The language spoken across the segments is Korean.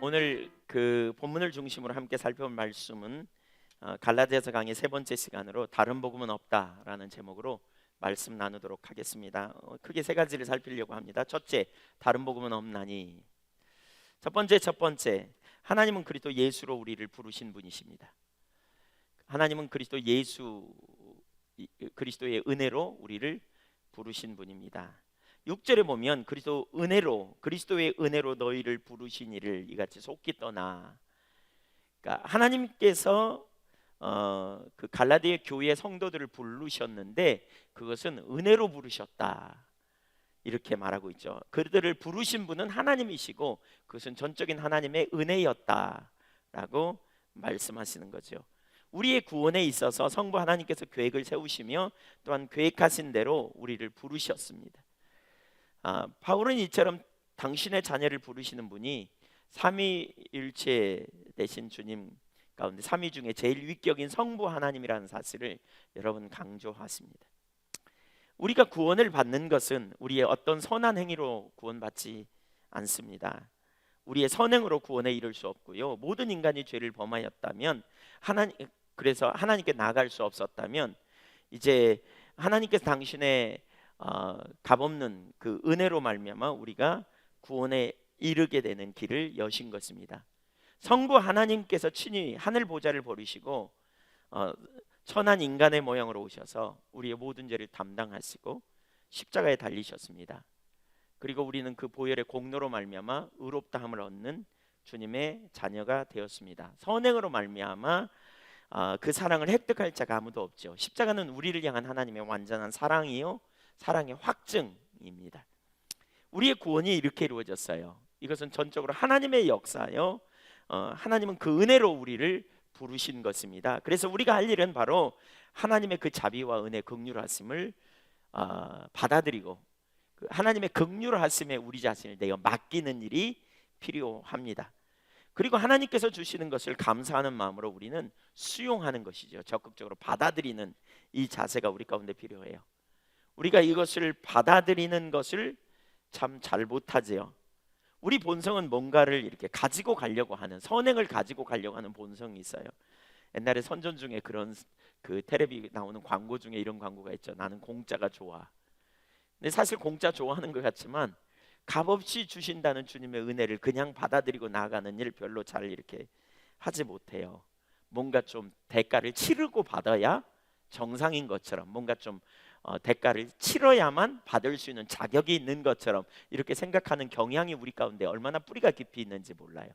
오늘 그 본문을 중심으로 함께 살펴볼 말씀은 갈라디아서 강의 세 번째 시간으로 다른 복음은 없다라는 제목으로 말씀 나누도록 하겠습니다. 크게 세 가지를 살피려고 합니다. 첫째, 다른 복음은 없나니. 첫 번째, 하나님은 그리스도 예수로 우리를 부르신 분이십니다. 하나님은 그리스도 예수, 그리스도의 은혜로 우리를 부르신 분입니다. 6절에 보면 그리스도의 은혜로 너희를 부르시니를 이같이 속기 떠나. 그러니까 하나님께서 그 갈라디아 교회의 성도들을 부르셨는데 그것은 은혜로 부르셨다, 이렇게 말하고 있죠. 그들을 부르신 분은 하나님이시고 그것은 전적인 하나님의 은혜였다라고 말씀하시는 거죠. 우리의 구원에 있어서 성부 하나님께서 계획을 세우시며 또한 계획하신 대로 우리를 부르셨습니다. 바울은 이처럼 당신의 자녀를 부르시는 분이 삼위일체 되신 주님 가운데 삼위 중에 제일 위격인 성부 하나님이라는 사실을 여러분 강조하십니다. 우리가 구원을 받는 것은 우리의 어떤 선한 행위로 구원받지 않습니다. 우리의 선행으로 구원에 이를 수 없고요. 모든 인간이 죄를 범하였다면 그래서 하나님께 나아갈 수 없었다면 이제 하나님께서 당신의 값없는 그 은혜로 말미암아 우리가 구원에 이르게 되는 길을 여신 것입니다. 성부 하나님께서 친히 하늘 보좌를 버리시고 천한 인간의 모양으로 오셔서 우리의 모든 죄를 담당하시고 십자가에 달리셨습니다. 그리고 우리는 그 보혈의 공로로 말미암아 의롭다함을 얻는 주님의 자녀가 되었습니다. 선행으로 말미암아 그 사랑을 획득할 자가 아무도 없죠. 십자가는 우리를 향한 하나님의 완전한 사랑이요, 사랑의 확증입니다. 우리의 구원이 이렇게 이루어졌어요. 이것은 전적으로 하나님의 역사요, 하나님은 그 은혜로 우리를 부르신 것입니다. 그래서 우리가 할 일은 바로 하나님의 그 자비와 은혜, 긍휼하심을 받아들이고 그 하나님의 긍휼하심에 우리 자신을 내어 맡기는 일이 필요합니다. 그리고 하나님께서 주시는 것을 감사하는 마음으로 우리는 수용하는 것이죠. 적극적으로 받아들이는 이 자세가 우리 가운데 필요해요. 우리가 이것을 받아들이는 것을 참 잘 못하지요. 우리 본성은 뭔가를 이렇게 가지고 가려고 하는, 선행을 가지고 가려고 하는 본성이 있어요. 옛날에 선전 중에 그런 그 텔레비 나오는 광고 중에 이런 광고가 있죠. 나는 공짜가 좋아. 근데 사실 공짜 좋아하는 것 같지만 값없이 주신다는 주님의 은혜를 그냥 받아들이고 나아가는 일 별로 잘 이렇게 하지 못해요. 뭔가 좀 대가를 치르고 받아야 정상인 것처럼, 뭔가 좀 대가를 치러야만 받을 수 있는 자격이 있는 것처럼 이렇게 생각하는 경향이 우리 가운데 얼마나 뿌리가 깊이 있는지 몰라요.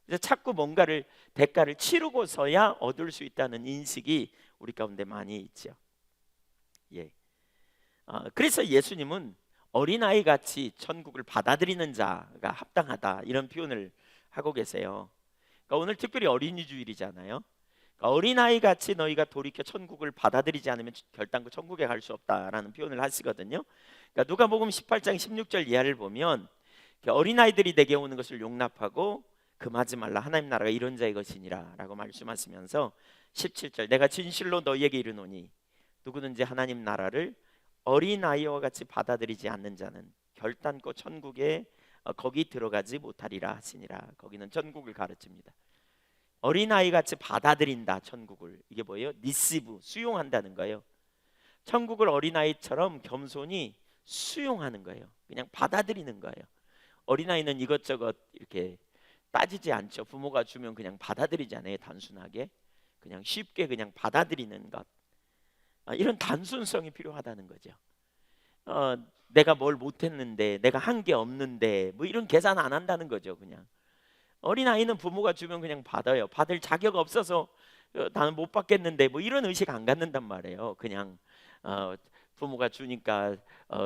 그래서 자꾸 뭔가를 대가를 치르고서야 얻을 수 있다는 인식이 우리 가운데 많이 있죠. 그래서 예수님은 어린아이 같이 천국을 받아들이는 자가 합당하다, 이런 표현을 하고 계세요. 그러니까 오늘 특별히 어린이 주일이잖아요. 어린아이 같이 너희가 돌이켜 천국을 받아들이지 않으면 결단코 천국에 갈 수 없다라는 표현을 하시거든요. 그러니까 누가복음 18장 16절 이하를 보면 어린아이들이 내게 오는 것을 용납하고 금하지 말라, 하나님 나라가 이런 자의 것이니라 라고 말씀하시면서 17절 내가 진실로 너희에게 이르노니 누구든지 하나님 나라를 어린아이와 같이 받아들이지 않는 자는 결단코 천국에 거기 들어가지 못하리라 하시니라. 거기는 천국을 가르칩니다. 어린아이 같이 받아들인다, 천국을. 이게 뭐예요? 리시브, 수용한다는 거예요. 천국을 어린아이처럼 겸손히 수용하는 거예요. 그냥 받아들이는 거예요. 어린아이는 이것저것 이렇게 따지지 않죠. 부모가 주면 그냥 받아들이잖아요. 단순하게 그냥 쉽게 그냥 받아들이는 것, 이런 단순성이 필요하다는 거죠. 내가 뭘 못했는데, 내가 한 게 없는데 뭐 이런 계산 안 한다는 거죠. 그냥 어린아이는 부모가 주면 그냥 받아요. 받을 자격 없어서 나는 못 받겠는데 뭐 이런 의식 안 갖는단 말이에요. 그냥 부모가 주니까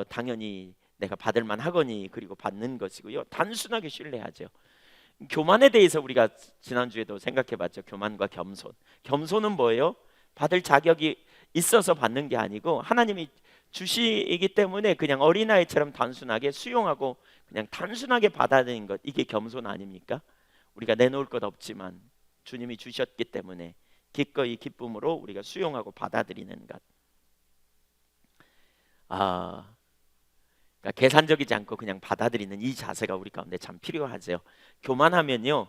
당연히 내가 받을 만하거니 그리고 받는 것이고요. 단순하게 신뢰하죠. 교만에 대해서 우리가 지난주에도 생각해봤죠. 교만과 겸손. 겸손은 뭐예요? 받을 자격이 있어서 받는 게 아니고 하나님이 주시기 때문에 그냥 어린아이처럼 단순하게 수용하고 그냥 단순하게 받아들이는 것, 이게 겸손 아닙니까? 우리가 내놓을 것 없지만 주님이 주셨기 때문에 기꺼이 기쁨으로 우리가 수용하고 받아들이는 것. 그러니까 그러니까 계산적이지 않고 그냥 받아들이는 이 자세가 우리 가운데 참 필요하죠. 교만하면요,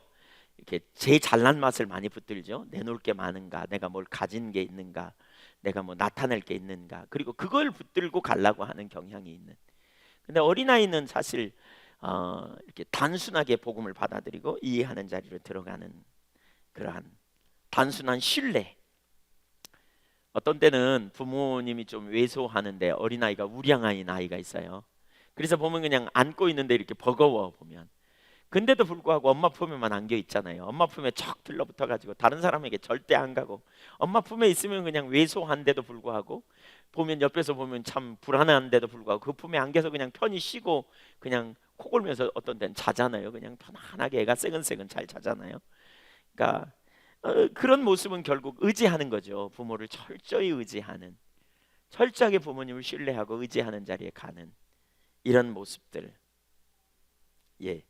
이렇게 제 잘난 맛을 많이 붙들죠. 내놓을 게 많은가, 내가 뭘 가진 게 있는가, 내가 뭐 나타낼 게 있는가, 그리고 그걸 붙들고 가려고 하는 경향이 있는. 근데 어린아이는 사실 이렇게 단순하게 복음을 받아들이고 이해하는 자리로 들어가는 그러한 단순한 신뢰. 어떤 때는 부모님이 좀 왜소하는데 어린아이가 우량아인 아이가 있어요. 그래서 보면 그냥 안고 있는데 이렇게 버거워 보면. 근데도 불구하고 엄마 품에만 안겨 있잖아요. 엄마 품에 척 들러붙어 가지고 다른 사람에게 절대 안 가고, 엄마 품에 있으면 그냥 왜소한데도 불구하고, 보면 옆에서 보면 참 불안한데도 불구하고 그 품에 안겨서 그냥 편히 쉬고 그냥 코 골면서 어떤 데는 자잖아요. 그냥 편안하게 애가 새근새근 잘 자잖아요. 그러니까 그런 모습은 결국 의지하는 거죠. 부모를 철저히 의지하는, 철저하게 부모님을 신뢰하고 의지하는 자리에 가는 이런 모습들. 예.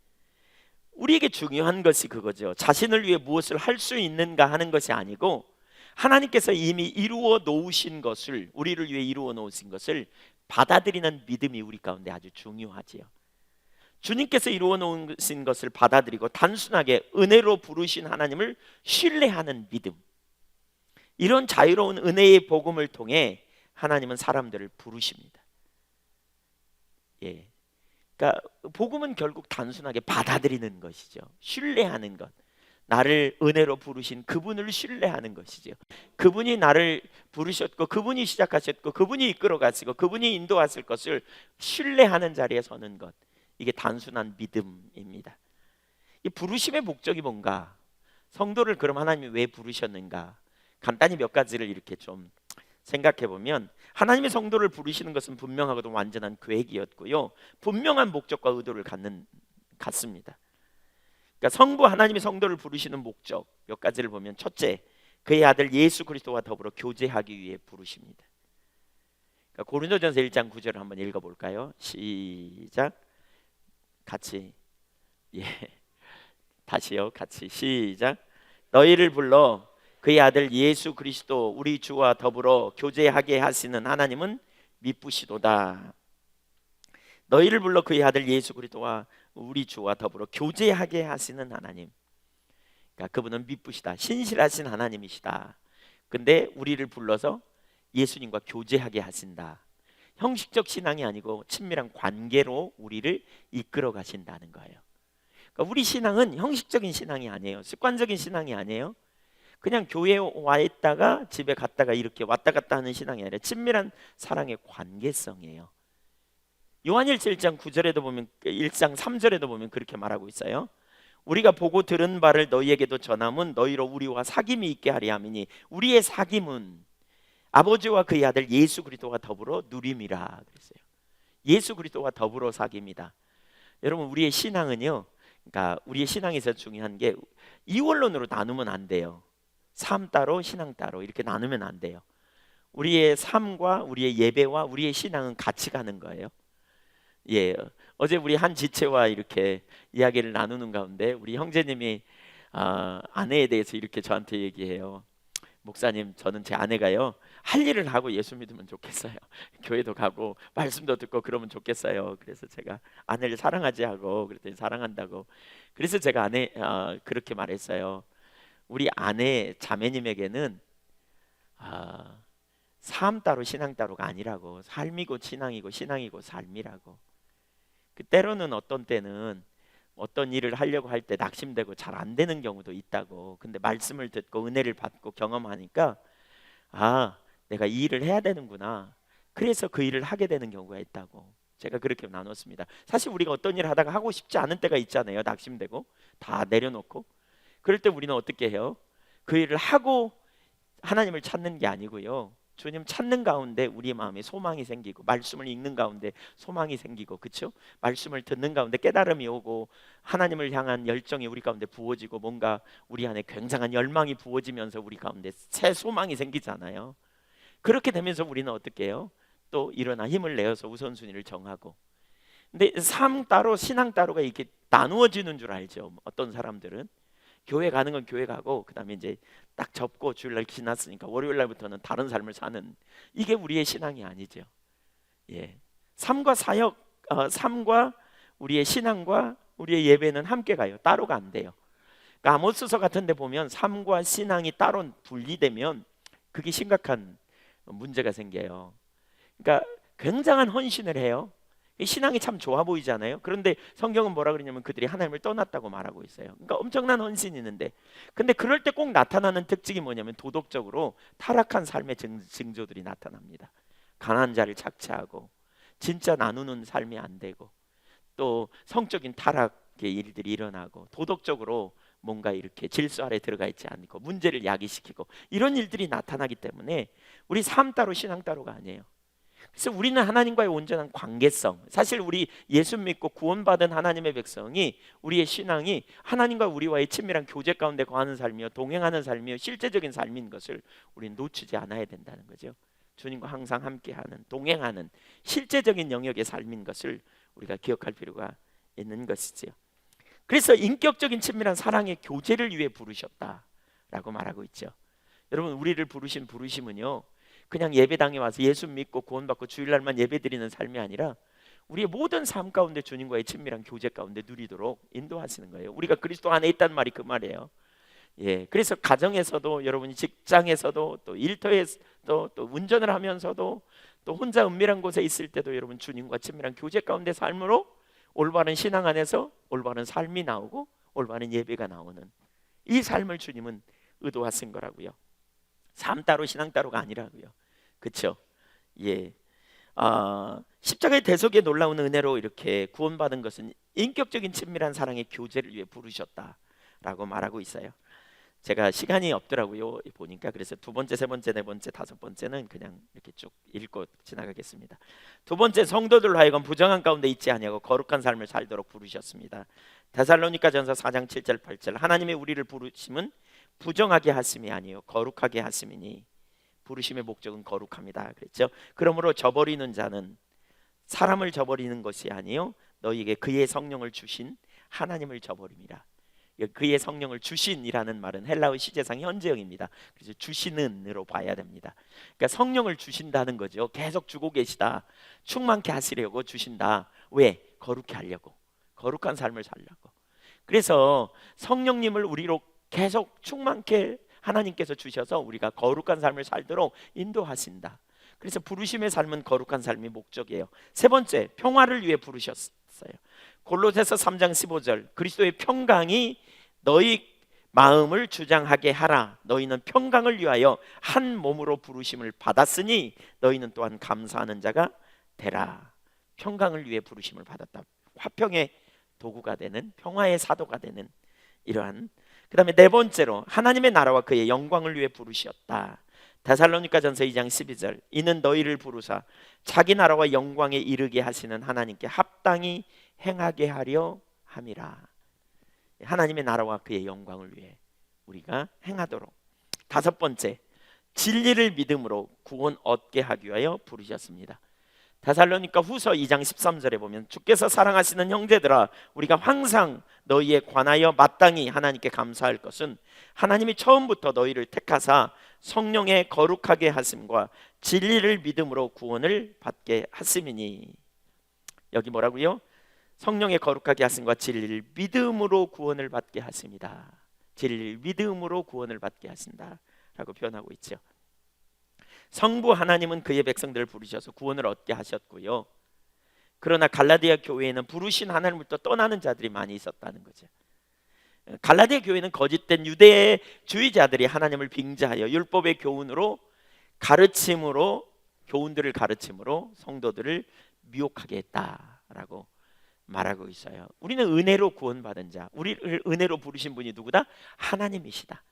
우리에게 중요한 것이 그거죠. 자신을 위해 무엇을 할 수 있는가 하는 것이 아니고, 하나님께서 이미 이루어 놓으신 것을, 우리를 위해 이루어 놓으신 것을 받아들이는 믿음이 우리 가운데 아주 중요하지요. 주님께서 이루어 놓으신 것을 받아들이고 단순하게 은혜로 부르신 하나님을 신뢰하는 믿음, 이런 자유로운 은혜의 복음을 통해 하나님은 사람들을 부르십니다. 예. 그러니까 복음은 결국 단순하게 받아들이는 것이죠. 신뢰하는 것. 나를 은혜로 부르신 그분을 신뢰하는 것이죠. 그분이 나를 부르셨고, 그분이 시작하셨고, 그분이 이끌어 가시고, 그분이 인도하실 것을 신뢰하는 자리에 서는 것. 이게 단순한 믿음입니다. 이 부르심의 목적이 뭔가? 성도를 그럼 하나님이 왜 부르셨는가? 간단히 몇 가지를 이렇게 좀 생각해 보면, 하나님의 성도를 부르시는 것은 분명하고도 완전한 계획이었고요, 분명한 목적과 의도를 갖습니다. 그러니까 성부 하나님의 성도를 부르시는 목적 몇 가지를 보면, 첫째, 그의 아들 예수 그리스도와 더불어 교제하기 위해 부르십니다. 그러니까 고린도전서 1장 9절을 한번 읽어볼까요? 시작. 같이. 예. 다시요. 같이 시작. 너희를 불러 그의 아들 예수 그리스도 우리 주와 더불어 교제하게 하시는 하나님은 미쁘시도다. 너희를 불러 그의 아들 예수 그리스도와 우리 주와 더불어 교제하게 하시는 하나님. 그러니까 그분은 미쁘시다, 신실하신 하나님이시다. 근데 우리를 불러서 예수님과 교제하게 하신다. 형식적 신앙이 아니고 친밀한 관계로 우리를 이끌어 가신다는 거예요. 그러니까 우리 신앙은 형식적인 신앙이 아니에요. 습관적인 신앙이 아니에요. 그냥 교회에 와 있다가 집에 갔다가 이렇게 왔다 갔다 하는 신앙이 아니라 친밀한 사랑의 관계성이에요. 요한일서 1장 9절에도 보면, 1장 3절에도 보면 그렇게 말하고 있어요. 우리가 보고 들은 바를 너희에게도 전함은 너희로 우리와 사귐이 있게 하리 함이니, 우리의 사귐은 아버지와 그의 아들 예수 그리스도와 더불어 누림이라 그랬어요. 예수 그리스도와 더불어 사귐이다. 여러분, 우리의 신앙은요, 그러니까 우리의 신앙에서 중요한 게 이원론으로 나누면 안 돼요. 삶 따로 신앙 따로 이렇게 나누면 안 돼요. 우리의 삶과 우리의 예배와 우리의 신앙은 같이 가는 거예요. 예, 어제 우리 한 지체와 이렇게 이야기를 나누는 가운데 우리 형제님이 아내에 대해서 이렇게 저한테 얘기해요. 목사님, 저는 제 아내가요, 할 일을 하고 예수 믿으면 좋겠어요. 교회도 가고 말씀도 듣고 그러면 좋겠어요. 그래서 제가 아내를 사랑하지 하고 그랬더니 사랑한다고. 그래서 제가 아내 그렇게 말했어요. 우리 아내 자매님에게는 삶 따로 신앙 따로가 아니라고. 삶이고 신앙이고 신앙이고 삶이라고. 그 때로는 어떤 때는 어떤 일을 하려고 할 때 낙심되고 잘 안 되는 경우도 있다고. 근데 말씀을 듣고 은혜를 받고 경험하니까, 내가 이 일을 해야 되는구나. 그래서 그 일을 하게 되는 경우가 있다고. 제가 그렇게 나눴습니다. 사실 우리가 어떤 일을 하다가 하고 싶지 않은 때가 있잖아요. 낙심되고 다 내려놓고. 그럴 때 우리는 어떻게 해요? 그 일을 하고 하나님을 찾는 게 아니고요, 주님 찾는 가운데 우리의 마음에 소망이 생기고, 말씀을 읽는 가운데 소망이 생기고, 그렇죠? 말씀을 듣는 가운데 깨달음이 오고, 하나님을 향한 열정이 우리 가운데 부어지고, 뭔가 우리 안에 굉장한 열망이 부어지면서 우리 가운데 새 소망이 생기잖아요. 그렇게 되면서 우리는 어떻게 해요? 또 일어나 힘을 내어서 우선순위를 정하고. 근데 삶 따로 신앙 따로가 이렇게 나누어지는 줄 알죠. 어떤 사람들은 교회 가는 건 교회 가고, 그 다음에 이제 딱 접고 주일날 지났으니까 월요일날부터는 다른 삶을 사는, 이게 우리의 신앙이 아니죠. 예, 삶과 사역 삶과 우리의 신앙과 우리의 예배는 함께 가요. 따로가 안 돼요. 그러니까 아모스서 같은 데 보면 삶과 신앙이 따로 분리되면 그게 심각한 문제가 생겨요. 그러니까 굉장한 헌신을 해요. 이 신앙이 참 좋아 보이잖아요. 그런데 성경은 뭐라 그러냐면 그들이 하나님을 떠났다고 말하고 있어요. 그러니까 엄청난 헌신이 있는데, 근데 그럴 때 꼭 나타나는 특징이 뭐냐면 도덕적으로 타락한 삶의 징조들이 나타납니다. 가난한 자를 착취하고 진짜 나누는 삶이 안 되고, 또 성적인 타락의 일들이 일어나고, 도덕적으로 뭔가 이렇게 질서 아래 들어가 있지 않고 문제를 야기시키고, 이런 일들이 나타나기 때문에 우리 삶 따로 신앙 따로가 아니에요. 그래서 우리는 하나님과의 온전한 관계성, 사실 우리 예수 믿고 구원받은 하나님의 백성이, 우리의 신앙이 하나님과 우리와의 친밀한 교제 가운데 거하는 삶이요, 동행하는 삶이요, 실제적인 삶인 것을 우리는 놓치지 않아야 된다는 거죠. 주님과 항상 함께하는, 동행하는 실제적인 영역의 삶인 것을 우리가 기억할 필요가 있는 것이지요. 그래서 인격적인 친밀한 사랑의 교제를 위해 부르셨다라고 말하고 있죠. 여러분, 우리를 부르신 부르심은요, 그냥 예배당에 와서 예수 믿고 구원받고 주일날만 예배드리는 삶이 아니라 우리의 모든 삶 가운데 주님과의 친밀한 교제 가운데 누리도록 인도하시는 거예요. 우리가 그리스도 안에 있다는 말이 그 말이에요. 그래서 가정에서도, 여러분이 직장에서도, 또 일터에서도, 또 운전을 하면서도, 또 혼자 은밀한 곳에 있을 때도 여러분 주님과 친밀한 교제 가운데 삶으로 올바른 신앙 안에서 올바른 삶이 나오고 올바른 예배가 나오는 이 삶을 주님은 의도하신 거라고요. 삶 따로 신앙 따로가 아니라고요. 그렇죠? 십자가의 대속의 놀라운 은혜로 이렇게 구원받은 것은 인격적인 친밀한 사랑의 교제를 위해 부르셨다라고 말하고 있어요. 제가 시간이 없더라고요, 보니까. 그래서 두 번째, 세 번째, 네 번째, 다섯 번째는 그냥 이렇게 쭉 읽고 지나가겠습니다. 두 번째, 성도들로 하여금 부정한 가운데 있지 아니하고 거룩한 삶을 살도록 부르셨습니다. 데살로니가전서 4장 7절 8절, 하나님의 우리를 부르심은 부정하게 하심이 아니요 거룩하게 하심이니, 부르심의 목적은 거룩합니다 그랬죠. 그러므로 저버리는 자는 사람을 저버리는 것이 아니요 너희에게 그의 성령을 주신 하나님을 저버림이라. 그의 성령을 주신이라는 말은 헬라어 시제상 현재형입니다. 그래서 주시는으로 봐야 됩니다. 그러니까 성령을 주신다는 거죠. 계속 주고 계시다. 충만케 하시려고 주신다. 왜? 거룩히 하려고, 거룩한 삶을 살려고. 그래서 성령님을 우리로 계속 충만케 하나님께서 주셔서 우리가 거룩한 삶을 살도록 인도하신다. 그래서 부르심의 삶은 거룩한 삶이 목적이에요. 세 번째, 평화를 위해 부르셨어요. 골로새서 3장 15절, 그리스도의 평강이 너희 마음을 주장하게 하라. 너희는 평강을 위하여 한 몸으로 부르심을 받았으니 너희는 또한 감사하는 자가 되라. 평강을 위해 부르심을 받았다. 화평의 도구가 되는, 평화의 사도가 되는 이러한. 그 다음에 네 번째로, 하나님의 나라와 그의 영광을 위해 부르셨다. 데살로니가전서 2장 12절, 이는 너희를 부르사 자기 나라와 영광에 이르게 하시는 하나님께 합당히 행하게 하려 함이라. 하나님의 나라와 그의 영광을 위해 우리가 행하도록. 다섯 번째, 진리를 믿음으로 구원 얻게 하기 위하여 부르셨습니다. 데살로니가 후서 2장 13절에 보면, 주께서 사랑하시는 형제들아, 우리가 항상 너희에 관하여 마땅히 하나님께 감사할 것은 하나님이 처음부터 너희를 택하사 성령의 거룩하게 하심과 진리를 믿음으로 구원을 받게 하심이니. 여기 뭐라고요? 성령의 거룩하게 하심과 진리를 믿음으로 구원을 받게 하십니다. 진리를 믿음으로 구원을 받게 하신다라고 표현하고 있죠. 성부 하나님은 그의 백성들을 부르셔서 구원을 얻게 하셨고요. 그러나 갈라디아 교회에는 부르신 하나님부터 떠나는 자들이 많이 있었다는 거죠. 갈라디아 교회는 거짓된 유대주의자들이 하나님을 빙자하여 율법의 교훈으로 가르침으로, 교훈들을 가르침으로 성도들을 미혹하게 했다라고 말하고 있어요. 우리는 은혜로 구원받은 자, 우리를 은혜로 부르신 분이 누구다? 하나님이시다.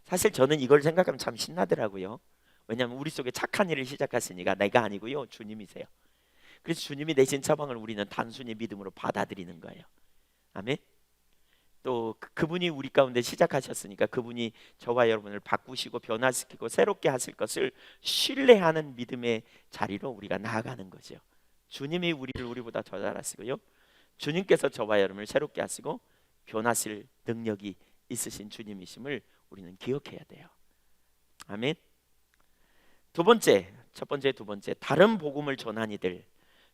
사실 저는 이걸 생각하면 참 신나더라고요. 왜냐하면 우리 속에 착한 일을 시작하시니까 내가 아니고요, 주님이세요. 그래서 주님이 내신 처방을 우리는 단순히 믿음으로 받아들이는 거예요. 아멘. 또 그분이 우리 가운데 시작하셨으니까 그분이 저와 여러분을 바꾸시고 변화시키고 새롭게 하실 것을 신뢰하는 믿음의 자리로 우리가 나아가는 거죠. 주님이 우리를 우리보다 더 잘 아시고요, 주님께서 저와 여러분을 새롭게 하시고 변하실 능력이 있으신 주님이심을 우리는 기억해야 돼요. 아멘. 두 번째, 첫 번째, 두 번째, 다른 복음을 전한 이들,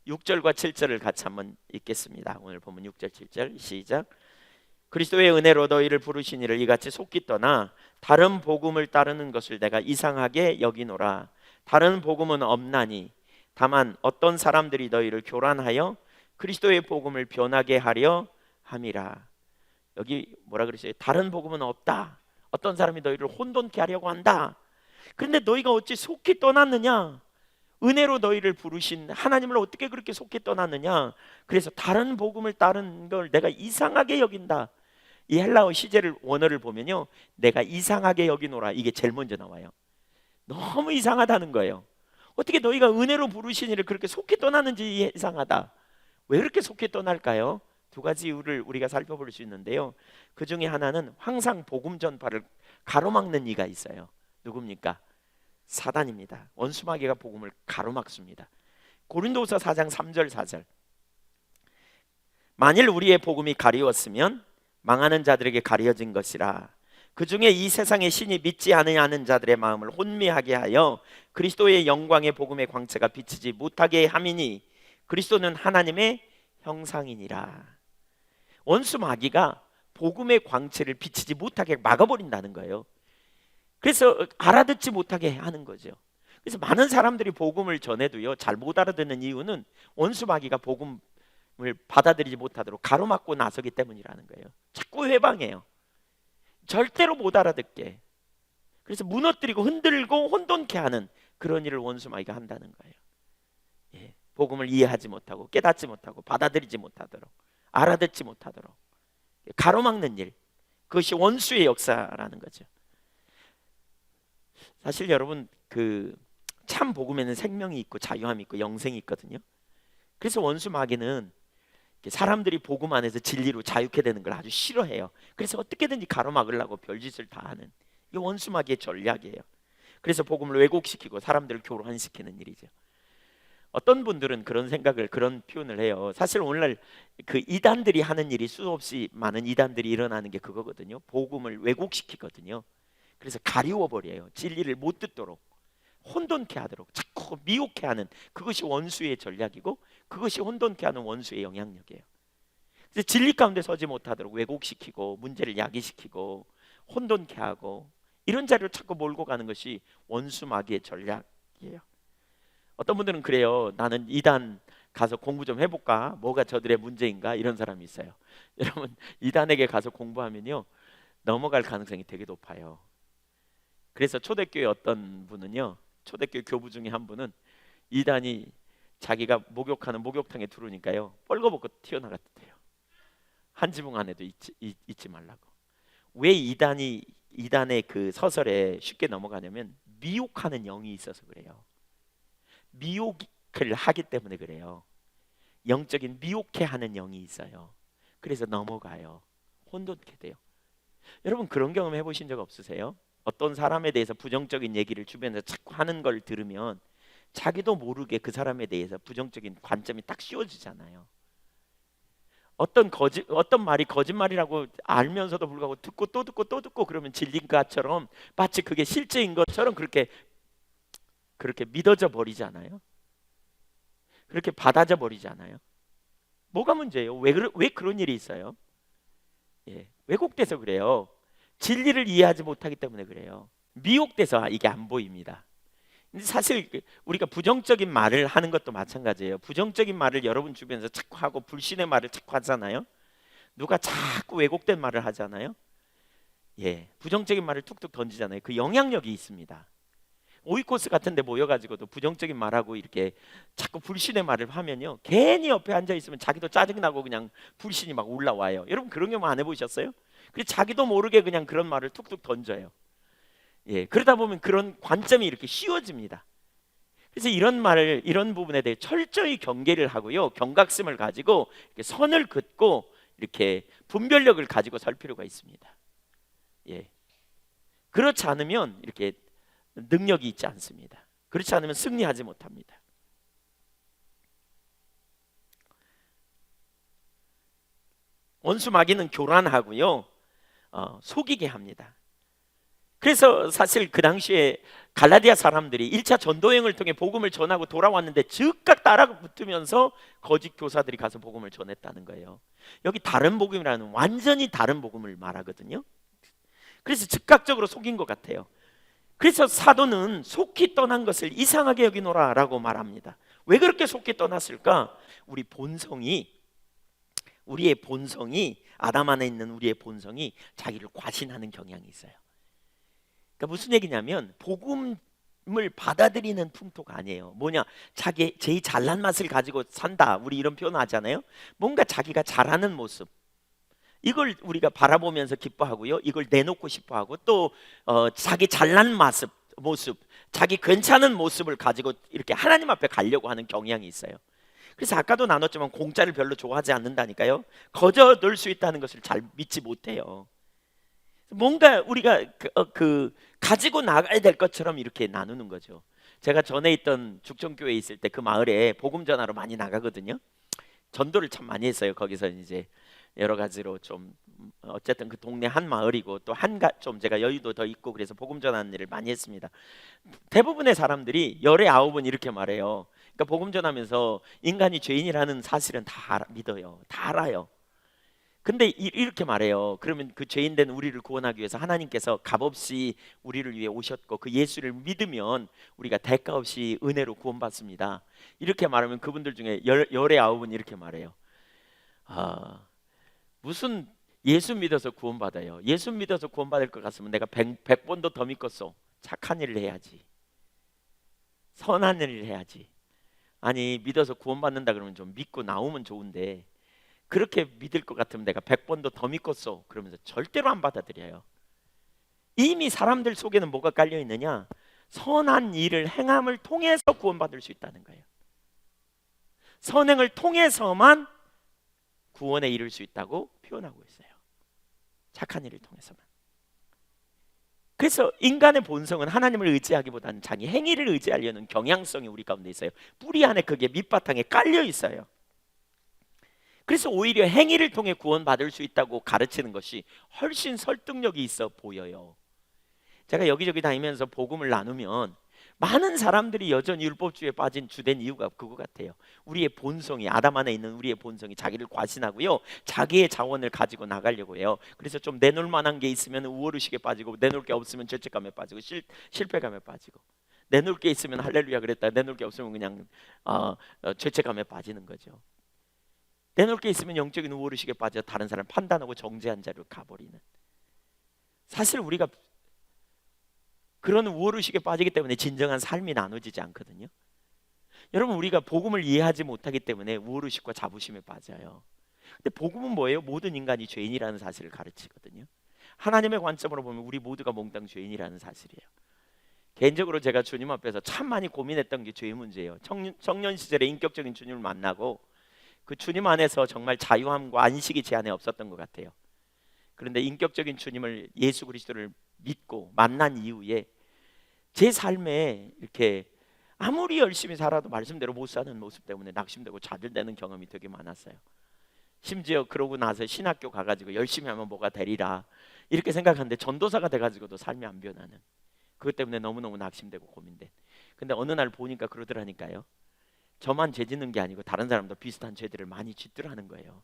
6절과 7절을 같이 한번 읽겠습니다. 오늘 보면 6절 7절 시작. 그리스도의 은혜로 너희를 부르신 이를 이같이 속기 떠나 다른 복음을 따르는 것을 내가 이상하게 여기노라. 다른 복음은 없나니 다만 어떤 사람들이 너희를 교란하여 그리스도의 복음을 변하게 하려 함이라. 여기 뭐라 그러세요? 다른 복음은 없다. 어떤 사람이 너희를 혼돈케 하려고 한다. 그런데 너희가 어찌 속히 떠났느냐? 은혜로 너희를 부르신 하나님을 어떻게 그렇게 속히 떠났느냐? 그래서 다른 복음을 따른 걸 내가 이상하게 여긴다. 이 헬라어 시제를 원어를 보면요, 내가 이상하게 여기노라, 이게 제일 먼저 나와요. 너무 이상하다는 거예요. 어떻게 너희가 은혜로 부르신 이를 그렇게 속히 떠났는지 이상하다. 왜 그렇게 속히 떠날까요? 두 가지 이유를 우리가 살펴볼 수 있는데요, 그 중에 하나는 항상 복음 전파를 가로막는 이가 있어요. 누굽니까? 사단입니다. 원수마귀가 복음을 가로막습니다. 고린도후서 4장 3절 4절. 만일 우리의 복음이 가리웠으면 망하는 자들에게 가려진 것이라. 그 중에 이 세상의 신이 믿지 않는 자들의 마음을 혼미하게 하여 그리스도의 영광의 복음의 광채가 비치지 못하게 함이니 그리스도는 하나님의 형상이니라. 원수 마귀가 복음의 광채를 비치지 못하게 막아버린다는 거예요. 그래서 알아듣지 못하게 하는 거죠. 그래서 많은 사람들이 복음을 전해도요, 잘 못 알아듣는 이유는 원수 마귀가 복음을 받아들이지 못하도록 가로막고 나서기 때문이라는 거예요. 자꾸 회방해요. 절대로 못 알아듣게. 그래서 무너뜨리고 흔들고 혼돈케 하는 그런 일을 원수 마귀가 한다는 거예요. 예, 복음을 이해하지 못하고 깨닫지 못하고 받아들이지 못하도록, 알아듣지 못하도록 가로막는 일, 그것이 원수의 역사라는 거죠. 사실 여러분, 그 참 복음에는 생명이 있고 자유함이 있고 영생이 있거든요. 그래서 원수 마귀는 사람들이 복음 안에서 진리로 자유케 되는 걸 아주 싫어해요. 그래서 어떻게든지 가로막으려고 별짓을 다 하는, 이게 원수 마귀의 전략이에요. 그래서 복음을 왜곡시키고 사람들을 교란시키는 일이죠. 어떤 분들은 그런 생각을, 그런 표현을 해요. 사실 오늘날 그 이단들이 하는 일이, 수없이 많은 이단들이 일어나는 게 그거거든요. 복음을 왜곡시키거든요. 그래서 가리워버려요. 진리를 못 듣도록, 혼돈케 하도록, 자꾸 미혹케 하는, 그것이 원수의 전략이고 그것이 혼돈케 하는 원수의 영향력이에요. 그래서 진리 가운데 서지 못하도록 왜곡시키고 문제를 야기시키고 혼돈케 하고, 이런 자리로 자꾸 몰고 가는 것이 원수 마귀의 전략이에요. 어떤 분들은 그래요. 나는 이단 가서 공부 좀 해볼까? 뭐가 저들의 문제인가? 이런 사람이 있어요. 여러분, 이단에게 가서 공부하면요, 넘어갈 가능성이 되게 높아요. 그래서 초대교회 어떤 분은요, 초대교회 교부 중에 한 분은 이단이 자기가 목욕하는 목욕탕에 들어오니까요, 뻘거벗고 튀어나갔대요. 한 지붕 안에도 있지 말라고. 왜 이단의 그 서설에 쉽게 넘어가냐면 미혹하는 영이 있어서 그래요. 미혹을 하기 때문에 그래요. 영적인 미혹해 하는 영이 있어요. 그래서 넘어가요. 혼돈케 돼요. 여러분, 그런 경험 해보신 적 없으세요? 어떤 사람에 대해서 부정적인 얘기를 주변에서 자꾸 하는 걸 들으면 자기도 모르게 그 사람에 대해서 부정적인 관점이 딱 씌워지잖아요. 어떤 말이 거짓말이라고 알면서도 불구하고 듣고 또 듣고 또 듣고, 그러면 진리인 것처럼, 마치 그게 실제인 것처럼 그렇게 믿어져 버리잖아요. 그렇게 받아져 버리잖아요. 뭐가 문제예요? 왜 그런 일이 있어요? 예, 왜곡돼서 그래요. 진리를 이해하지 못하기 때문에 그래요. 미혹돼서 이게 안 보입니다. 근데 사실 우리가 부정적인 말을 하는 것도 마찬가지예요. 부정적인 말을 여러분 주변에서 자꾸 하고 불신의 말을 자꾸 하잖아요. 누가 자꾸 왜곡된 말을 하잖아요. 예, 부정적인 말을 툭툭 던지잖아요. 그 영향력이 있습니다. 오이코스 같은 데 모여가지고도 부정적인 말하고 이렇게 자꾸 불신의 말을 하면요, 괜히 옆에 앉아있으면 자기도 짜증나고 그냥 불신이 막 올라와요. 여러분, 그런 경험 안 해보셨어요? 그래서 자기도 모르게 그냥 그런 말을 툭툭 던져요. 예, 그러다 보면 그런 관점이 이렇게 씌워집니다. 그래서 이런 부분에 대해 철저히 경계를 하고요, 경각심을 가지고 이렇게 선을 긋고 이렇게 분별력을 가지고 살 필요가 있습니다. 예, 그렇지 않으면 이렇게 능력이 있지 않습니다. 그렇지 않으면 승리하지 못합니다. 원수 마귀는 교란하고요, 속이게 합니다. 그래서 사실 그 당시에 갈라디아 사람들이 1차 전도여행을 통해 복음을 전하고 돌아왔는데 즉각 따라 붙으면서 거짓 교사들이 가서 복음을 전했다는 거예요. 여기 다른 복음이라는 완전히 다른 복음을 말하거든요. 그래서 즉각적으로 속인 것 같아요. 그래서 사도는 속히 떠난 것을 이상하게 여기노라 라고 말합니다. 왜 그렇게 속히 떠났을까? 우리의 본성이 아담 안에 있는 우리의 본성이 자기를 과신하는 경향이 있어요. 그러니까 무슨 얘기냐면 복음을 받아들이는 풍토가 아니에요. 뭐냐, 자기 제일 잘난 맛을 가지고 산다, 우리 이런 표현 하잖아요. 뭔가 자기가 잘하는 모습, 이걸 우리가 바라보면서 기뻐하고요, 이걸 내놓고 싶어하고 또 자기 잘난 모습, 자기 괜찮은 모습을 가지고 이렇게 하나님 앞에 가려고 하는 경향이 있어요. 그래서 아까도 나눴지만 공짜를 별로 좋아하지 않는다니까요. 거저 넣을 수 있다는 것을 잘 믿지 못해요. 뭔가 우리가 가지고 나가야 될 것처럼 이렇게 나누는 거죠. 제가 전에 있던 죽전교회에 있을 때 그 마을에 복음 전하러 많이 나가거든요. 전도를 참 많이 했어요. 거기서 이제 여러 가지로 좀 어쨌든 그 동네 한 마을이고 또 좀 제가 여유도 더 있고 그래서 복음 전하는 일을 많이 했습니다. 대부분의 사람들이 열의 아홉은 이렇게 말해요. 그러니까 복음 전하면서 인간이 죄인이라는 사실은 다 믿어요. 다 알아요. 근데 이렇게 말해요. 그러면 그 죄인된 우리를 구원하기 위해서 하나님께서 값없이 우리를 위해 오셨고 그 예수를 믿으면 우리가 대가 없이 은혜로 구원받습니다. 이렇게 말하면 그분들 중에 열의 아홉은 이렇게 말해요. 무슨 예수 믿어서 구원받아요. 예수 믿어서 구원받을 것 같으면 내가 100번도 더 믿겠어. 착한 일을 해야지, 선한 일을 해야지. 아니, 믿어서 구원받는다 그러면 좀 믿고 나오면 좋은데 그렇게 믿을 것 같으면 내가 100번도 더 믿겠어 그러면서 절대로 안 받아들여요. 이미 사람들 속에는 뭐가 깔려 있느냐, 선한 일을 행함을 통해서 구원받을 수 있다는 거예요. 선행을 통해서만 구원에 이를 수 있다고 표현하고 있어요. 착한 일을 통해서만. 그래서 인간의 본성은 하나님을 의지하기보다는 자기 행위를 의지하려는 경향성이 우리 가운데 있어요. 뿌리 안에 그게 밑바탕에 깔려 있어요. 그래서 오히려 행위를 통해 구원받을 수 있다고 가르치는 것이 훨씬 설득력이 있어 보여요. 제가 여기저기 다니면서 복음을 나누면 많은 사람들이 여전히 율법주의에 빠진 주된 이유가 그거 같아요. 우리의 본성이, 아담 안에 있는 우리의 본성이 자기를 과신하고요, 자기의 자원을 가지고 나가려고 해요. 그래서 좀 내놓을 만한 게 있으면 우월의식에 빠지고, 내놓을 게 없으면 죄책감에 빠지고, 실패감에 빠지고, 내놓을 게 있으면 할렐루야 그랬다, 내놓을 게 없으면 그냥 죄책감에 빠지는 거죠. 내놓을 게 있으면 영적인 우월의식에 빠져 다른 사람 판단하고 정죄한 자로 가버리는. 사실 우리가 그런 우월의식에 빠지기 때문에 진정한 삶이 나눠지지 않거든요. 여러분, 우리가 복음을 이해하지 못하기 때문에 우월의식과 자부심에 빠져요. 근데 복음은 뭐예요? 모든 인간이 죄인이라는 사실을 가르치거든요. 하나님의 관점으로 보면 우리 모두가 몽땅 죄인이라는 사실이에요. 개인적으로 제가 주님 앞에서 참 많이 고민했던 게 죄의 문제예요. 청년 시절에 인격적인 주님을 만나고 그 주님 안에서 정말 자유함과 안식이 제 안에 없었던 것 같아요. 그런데 인격적인 주님을, 예수 그리스도를 믿고 만난 이후에 제 삶에 이렇게 아무리 열심히 살아도 말씀대로 못 사는 모습 때문에 낙심되고 좌절되는 경험이 되게 많았어요. 심지어 그러고 나서 신학교 가가지고 열심히 하면 뭐가 되리라 이렇게 생각하는데 전도사가 돼가지고도 삶이 안 변하는, 그것 때문에 너무너무 낙심되고 고민된. 근데 어느 날 보니까 그러더라니까요. 저만 죄 짓는 게 아니고 다른 사람도 비슷한 죄들을 많이 짓더라는 거예요.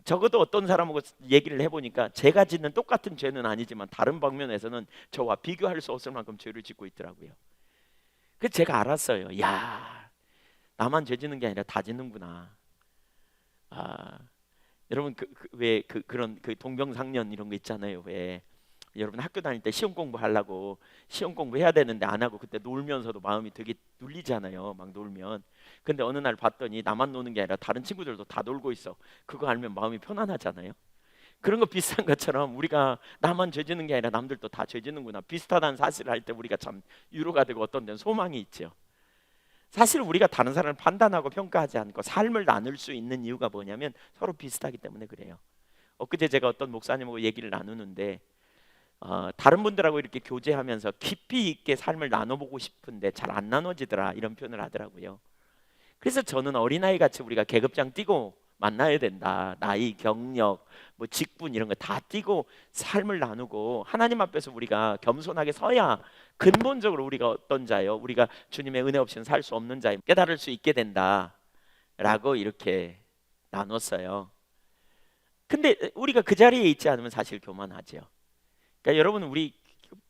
적어도 어떤 사람하고 얘기를 해보니까 제가 짓는 똑같은 죄는 아니지만 다른 방면에서는 저와 비교할 수 없을 만큼 죄를 짓고 있더라고요. 그래서 제가 알았어요. 야, 나만 죄 짓는 게 아니라 다 짓는구나. 여러분 그런 동병상련 이런 거 있잖아요. 왜 여러분 학교 다닐 때 시험 공부하려고 시험 공부해야 되는데 안 하고 그때 놀면서도 마음이 되게 눌리잖아요. 막 놀면. 근데 어느 날 봤더니 나만 노는 게 아니라 다른 친구들도 다 놀고 있어. 그거 알면 마음이 편안하잖아요. 그런 거 비슷한 것처럼 우리가 나만 죄 짓는 게 아니라 남들도 다 죄 짓는구나, 비슷하다는 사실을 할 때 우리가 참 위로가 되고 어떤 데는 소망이 있죠. 사실 우리가 다른 사람을 판단하고 평가하지 않고 삶을 나눌 수 있는 이유가 뭐냐면 서로 비슷하기 때문에 그래요. 엊그제 제가 어떤 목사님하고 얘기를 나누는데 다른 분들하고 이렇게 교제하면서 깊이 있게 삶을 나눠보고 싶은데 잘 안 나눠지더라, 이런 표현을 하더라고요. 그래서 저는 어린아이 같이 우리가 계급장 띄고 만나야 된다. 나이, 경력, 뭐 직분 이런 거 다 띄고 삶을 나누고 하나님 앞에서 우리가 겸손하게 서야 근본적으로 우리가 어떤 자요, 우리가 주님의 은혜 없이는 살 수 없는 자임 깨달을 수 있게 된다라고 이렇게 나눴어요. 근데 우리가 그 자리에 있지 않으면 사실 교만하죠. 그러니까 여러분, 우리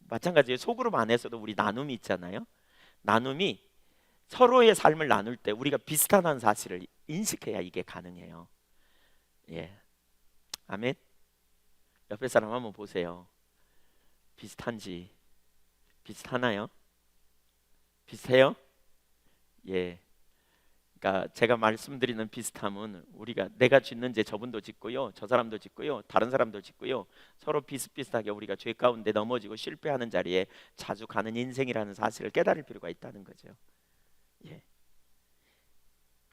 마찬가지예요. 소그룹 안에서도 우리 나눔이 있잖아요. 나눔이 서로의 삶을 나눌 때 우리가 비슷하다는 사실을 인식해야 이게 가능해요. 예, 아멘. 옆에 사람 한번 보세요. 비슷한지, 비슷하나요? 비슷해요? 예. 그러니까 제가 말씀드리는 비슷함은 우리가 내가 짓는 죄 저분도 짓고요, 저 사람도 짓고요, 다른 사람도 짓고요, 서로 비슷비슷하게 우리가 죄 가운데 넘어지고 실패하는 자리에 자주 가는 인생이라는 사실을 깨달을 필요가 있다는 거죠. 예.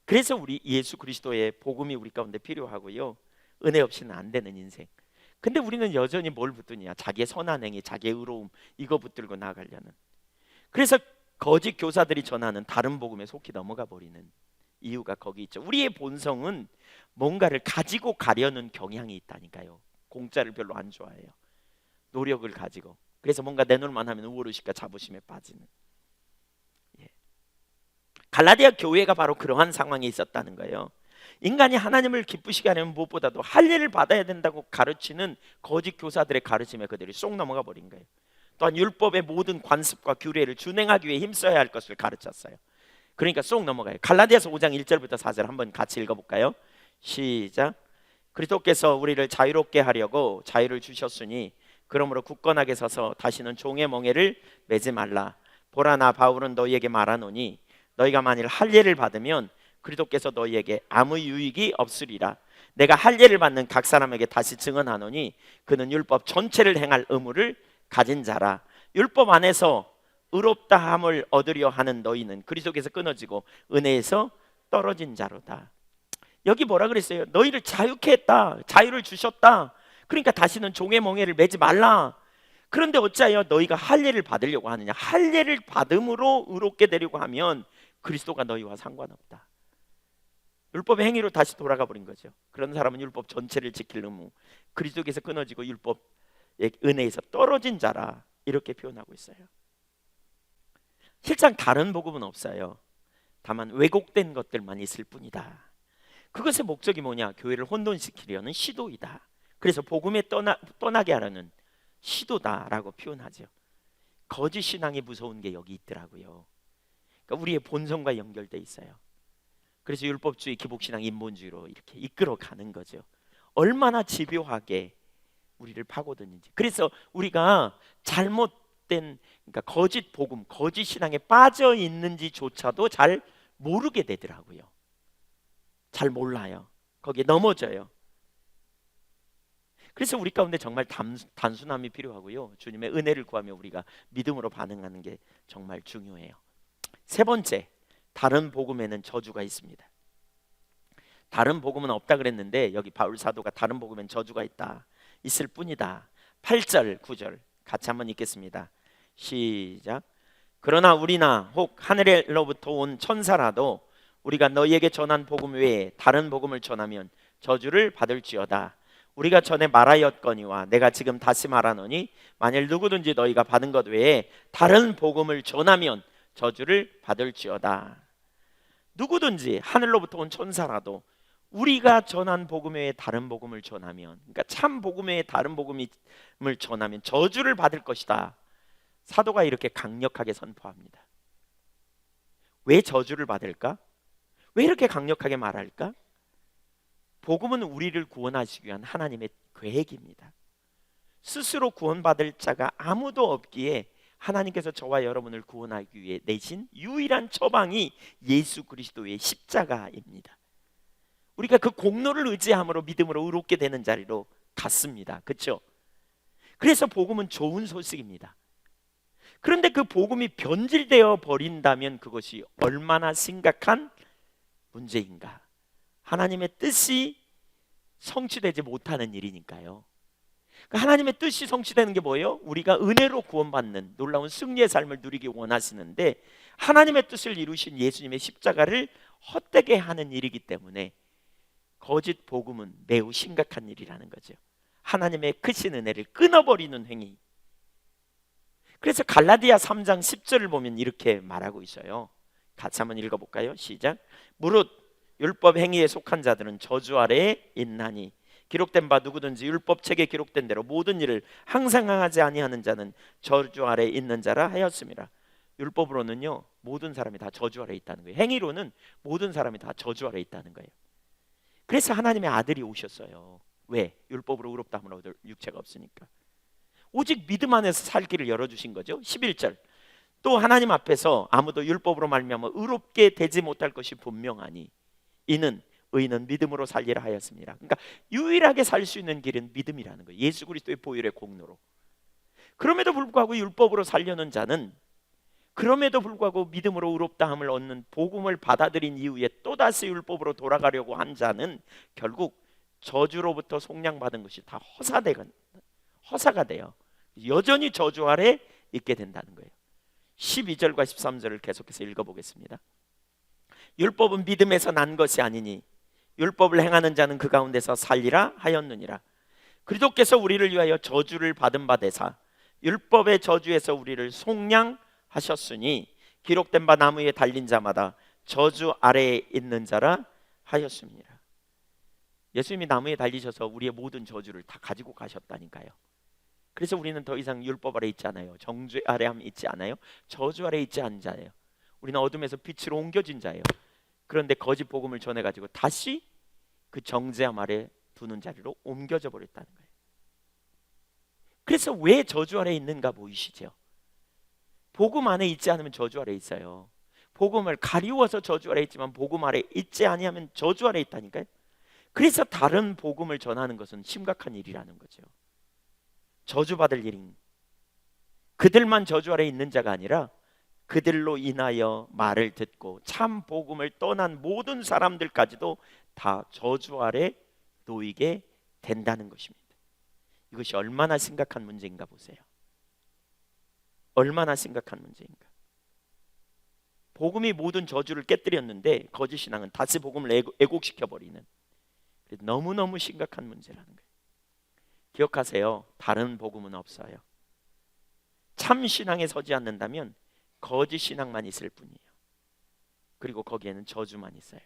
그래서 우리 예수 그리스도의 복음이 우리 가운데 필요하고요, 은혜 없이는 안 되는 인생. 근데 우리는 여전히 뭘 붙드냐? 자기의 선한 행위, 자기의 의로움, 이거 붙들고 나가려는. 그래서 거짓 교사들이 전하는 다른 복음에 속히 넘어가 버리는 이유가 거기 있죠. 우리의 본성은 뭔가를 가지고 가려는 경향이 있다니까요. 공짜를 별로 안 좋아해요. 노력을 가지고. 그래서 뭔가 내놓을만 하면 우월의식과 자부심에 빠지는. 예. 갈라디아 교회가 바로 그러한 상황에 있었다는 거예요. 인간이 하나님을 기쁘시게 하려면 무엇보다도 할례를 받아야 된다고 가르치는 거짓 교사들의 가르침에 그들이 쏙 넘어가 버린 거예요. 또한 율법의 모든 관습과 규례를 준행하기 위해 힘써야 할 것을 가르쳤어요. 그러니까 쏙 넘어가요. 갈라디아서 5장 1절부터 4절 한번 같이 읽어볼까요? 시작. 그리스도께서 우리를 자유롭게 하려고 자유를 주셨으니 그러므로 굳건하게 서서 다시는 종의 멍에를 매지 말라. 보라, 나 바울은 너희에게 말하노니 너희가 만일 할례를 받으면 그리스도께서 너희에게 아무 유익이 없으리라. 내가 할례를 받는 각 사람에게 다시 증언하노니 그는 율법 전체를 행할 의무를 가진 자라. 율법 안에서 의롭다함을 얻으려 하는 너희는 그리스도께서 끊어지고 은혜에서 떨어진 자로다. 여기 뭐라 그랬어요? 너희를 자유케 했다. 자유를 주셨다. 그러니까 다시는 종의 멍에를 매지 말라. 그런데 어찌하여 너희가 할례를 받으려고 하느냐? 할례를 받음으로 의롭게 되려고 하면 그리스도가 너희와 상관없다. 율법의 행위로 다시 돌아가 버린 거죠. 그런 사람은 율법 전체를 지킬 의무, 그리스도께서 끊어지고 율법의 은혜에서 떨어진 자라, 이렇게 표현하고 있어요. 실상 다른 복음은 없어요. 다만 왜곡된 것들만 있을 뿐이다. 그것의 목적이 뭐냐? 교회를 혼돈시키려는 시도이다. 그래서 복음에 떠나게 하려는 시도다라고 표현하죠. 거짓 신앙이 무서운 게 여기 있더라고요. 그러니까 우리의 본성과 연결돼 있어요. 그래서 율법주의, 기복신앙, 인본주의로 이렇게 이끌어가는 거죠. 얼마나 집요하게 우리를 파고드는지. 그래서 우리가 잘못된, 그러니까 거짓 복음, 거짓 신앙에 빠져 있는지조차도 잘 모르게 되더라고요. 잘 몰라요. 거기에 넘어져요. 그래서 우리 가운데 정말 단순함이 필요하고요, 주님의 은혜를 구하며 우리가 믿음으로 반응하는 게 정말 중요해요. 세 번째, 다른 복음에는 저주가 있습니다. 다른 복음은 없다 그랬는데 여기 바울 사도가 다른 복음엔 저주가 있다, 있을 뿐이다. 8절 9절 같이 한번 읽겠습니다. 시작. 그러나 우리나 혹 하늘로부터 온 천사라도 우리가 너희에게 전한 복음 외에 다른 복음을 전하면 저주를 받을지어다. 우리가 전에 말하였거니와 내가 지금 다시 말하노니 만일 누구든지 너희가 받은 것 외에 다른 복음을 전하면 저주를 받을지어다. 누구든지, 하늘로부터 온 천사라도 우리가 전한 복음 외에 다른 복음을 전하면, 그러니까 참 복음 외에 다른 복음을 전하면 저주를 받을 것이다. 사도가 이렇게 강력하게 선포합니다. 왜 저주를 받을까? 왜 이렇게 강력하게 말할까? 복음은 우리를 구원하시기 위한 하나님의 계획입니다. 스스로 구원받을 자가 아무도 없기에 하나님께서 저와 여러분을 구원하기 위해 내신 유일한 처방이 예수 그리스도의 십자가입니다. 우리가 그 공로를 의지함으로 믿음으로 의롭게 되는 자리로 갔습니다. 그렇죠? 그래서 복음은 좋은 소식입니다. 그런데 그 복음이 변질되어 버린다면 그것이 얼마나 심각한 문제인가. 하나님의 뜻이 성취되지 못하는 일이니까요. 하나님의 뜻이 성취되는 게 뭐예요? 우리가 은혜로 구원받는 놀라운 승리의 삶을 누리기 원하시는데 하나님의 뜻을 이루신 예수님의 십자가를 헛되게 하는 일이기 때문에 거짓 복음은 매우 심각한 일이라는 거죠. 하나님의 크신 은혜를 끊어버리는 행위. 그래서 갈라디아 3장 10절을 보면 이렇게 말하고 있어요. 같이 한번 읽어볼까요? 시작. 무릇 율법 행위에 속한 자들은 저주 아래에 있나니 기록된 바 누구든지 율법책에 기록된 대로 모든 일을 항상 하지 아니하는 자는 저주 아래에 있는 자라 하였습니다. 율법으로는요, 모든 사람이 다 저주 아래에 있다는 거예요. 행위로는 모든 사람이 다 저주 아래에 있다는 거예요. 그래서 하나님의 아들이 오셨어요. 왜? 율법으로 의롭다 함을 얻을 육체가 없으니까. 오직 믿음 안에서 살 길을 열어주신 거죠. 11절. 또 하나님 앞에서 아무도 율법으로 말미암아 의롭게 되지 못할 것이 분명하니 이는 의인은 믿음으로 살리라 하였습니다. 그러니까 유일하게 살 수 있는 길은 믿음이라는 거예요. 예수 그리스도의 보혈의 공로로. 그럼에도 불구하고 율법으로 살려는 자는, 그럼에도 불구하고 믿음으로 의롭다함을 얻는 복음을 받아들인 이후에 또다시 율법으로 돌아가려고 한 자는 결국 저주로부터 속량받은 것이 다 허사가 돼요. 여전히 저주 아래 있게 된다는 거예요. 12절과 13절을 계속해서 읽어보겠습니다. 율법은 믿음에서 난 것이 아니니 율법을 행하는 자는 그 가운데서 살리라 하였느니라. 그리스도께서 우리를 위하여 저주를 받은 바 되사 율법의 저주에서 우리를 속량하셨으니 기록된 바 나무 위에 달린 자마다 저주 아래에 있는 자라 하였습니다. 예수님이 나무에 달리셔서 우리의 모든 저주를 다 가지고 가셨다니까요. 그래서 우리는 더 이상 율법 아래 있지 않아요. 정죄 아래 있지 않아요. 저주 아래 있지 않은 자예요. 우리는 어둠에서 빛으로 옮겨진 자예요. 그런데 거짓 복음을 전해가지고 다시 그 정죄함 아래 두는 자리로 옮겨져 버렸다는 거예요. 그래서 왜 저주 아래 있는가 보이시죠? 복음 안에 있지 않으면 저주 아래 있어요. 복음을 가리워서 저주 아래 있지만 복음 아래 있지 아니하면 저주 아래 있다니까요. 그래서 다른 복음을 전하는 것은 심각한 일이라는 거죠. 저주받을 일인, 그들만 저주 아래 있는 자가 아니라 그들로 인하여 말을 듣고 참 복음을 떠난 모든 사람들까지도 다 저주 아래 놓이게 된다는 것입니다. 이것이 얼마나 심각한 문제인가 보세요. 얼마나 심각한 문제인가. 복음이 모든 저주를 깨뜨렸는데 거짓 신앙은 다시 복음을 왜곡시켜버리는, 너무너무 심각한 문제라는 거예요. 기억하세요. 다른 복음은 없어요. 참 신앙에 서지 않는다면 거짓 신앙만 있을 뿐이에요. 그리고 거기에는 저주만 있어요.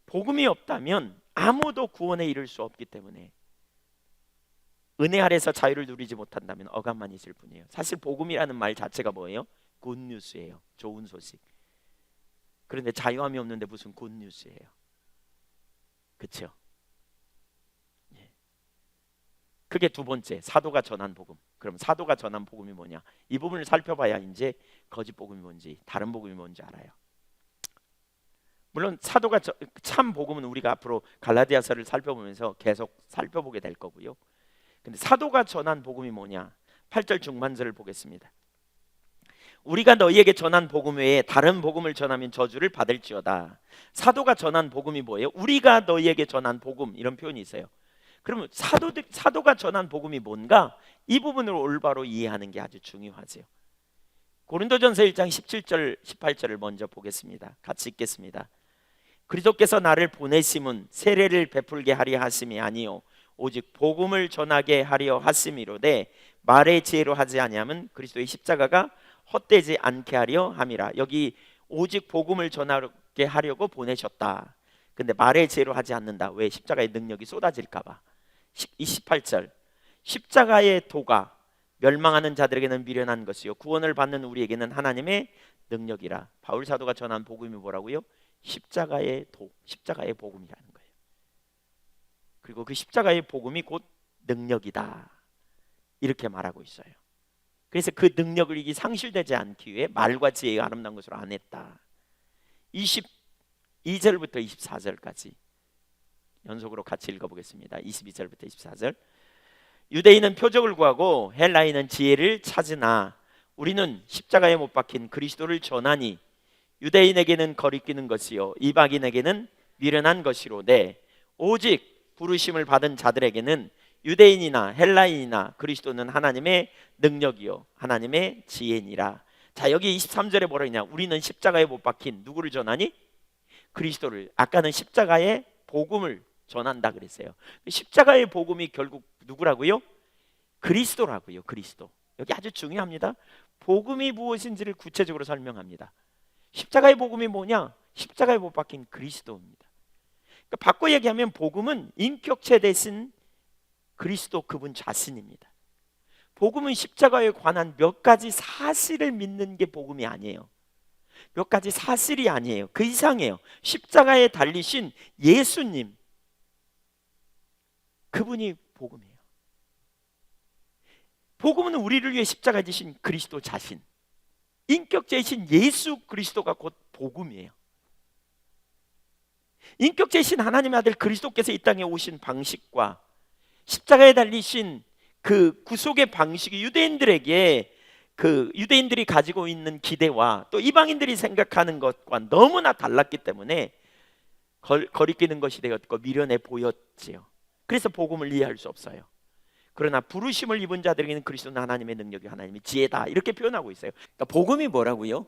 복음이 없다면 아무도 구원에 이를 수 없기 때문에 은혜 아래서 자유를 누리지 못한다면 억압만 있을 뿐이에요. 사실 복음이라는 말 자체가 뭐예요? 굿뉴스예요. 좋은 소식. 그런데 자유함이 없는데 무슨 굿뉴스예요? 그렇죠? 그게 두 번째, 사도가 전한 복음. 그럼 사도가 전한 복음이 뭐냐? 이 부분을 살펴봐야 이제 거짓 복음이 뭔지, 다른 복음이 뭔지 알아요. 물론 사도가 참 복음은 우리가 앞으로 갈라디아서를 살펴보면서 계속 살펴보게 될 거고요. 근데 사도가 전한 복음이 뭐냐? 8절 중반절을 보겠습니다. 우리가 너희에게 전한 복음 외에 다른 복음을 전하면 저주를 받을지어다. 사도가 전한 복음이 뭐예요? 우리가 너희에게 전한 복음, 이런 표현이 있어요. 그러면 사도가 전한 복음이 뭔가? 이 부분을 올바로 이해하는 게 아주 중요하죠. 고린도전서 1장 17절 18절을 먼저 보겠습니다. 같이 읽겠습니다. 그리스도께서 나를 보내심은 세례를 베풀게 하려 하심이 아니요 오직 복음을 전하게 하려 하심이로되 말의 지혜로 하지 아니하면 그리스도의 십자가가 헛되지 않게 하려 함이라. 여기 오직 복음을 전하게 하려고 보내셨다. 근데 말의 지혜로 하지 않는다. 왜? 십자가의 능력이 쏟아질까 봐. 28절 십자가의 도가 멸망하는 자들에게는 미련한 것이요 구원을 받는 우리에게는 하나님의 능력이라. 바울 사도가 전한 복음이 뭐라고요? 십자가의 도, 십자가의 복음이라는 거예요. 그리고 그 십자가의 복음이 곧 능력이다, 이렇게 말하고 있어요. 그래서 그 능력을 이기 상실되지 않기 위해 말과 지혜의 아름다운 것으로 안 했다. 22절부터 24절까지 연속으로 같이 읽어보겠습니다. 22절부터 24절. 유대인은 표적을 구하고 헬라인은 지혜를 찾으나 우리는 십자가에 못 박힌 그리스도를 전하니 유대인에게는 거리끼는 것이요 이방인에게는 미련한 것이로되 오직 부르심을 받은 자들에게는 유대인이나 헬라인이나 그리스도는 하나님의 능력이요 하나님의 지혜니라. 자, 여기 23절에 뭐라 했냐? 우리는 십자가에 못 박힌 누구를 전하니? 그리스도를. 아까는 십자가에 복음을 전한다 그랬어요. 십자가의 복음이 결국 누구라고요? 그리스도라고요. 그리스도. 여기 아주 중요합니다. 복음이 무엇인지를 구체적으로 설명합니다. 십자가의 복음이 뭐냐? 십자가에 못 박힌 그리스도입니다. 그러니까 바꿔 얘기하면 복음은 인격체 대신 그리스도 그분 자신입니다. 복음은 십자가에 관한 몇 가지 사실을 믿는 게 복음이 아니에요. 몇 가지 사실이 아니에요. 그 이상이에요. 십자가에 달리신 예수님, 그분이 복음이에요. 복음은 우리를 위해 십자가에 지신 그리스도 자신, 인격체이신 예수 그리스도가 곧 복음이에요. 인격체이신 하나님의 아들 그리스도께서 이 땅에 오신 방식과 십자가에 달리신 그 구속의 방식이 유대인들이 가지고 있는 기대와 또 이방인들이 생각하는 것과 너무나 달랐기 때문에 거리끼는 것이 되었고 미련해 보였지요. 그래서 복음을 이해할 수 없어요. 그러나 부르심을 입은 자들에게는 그리스도는 하나님의 능력이 하나님의 지혜다 이렇게 표현하고 있어요. 그러니까 복음이 뭐라고요?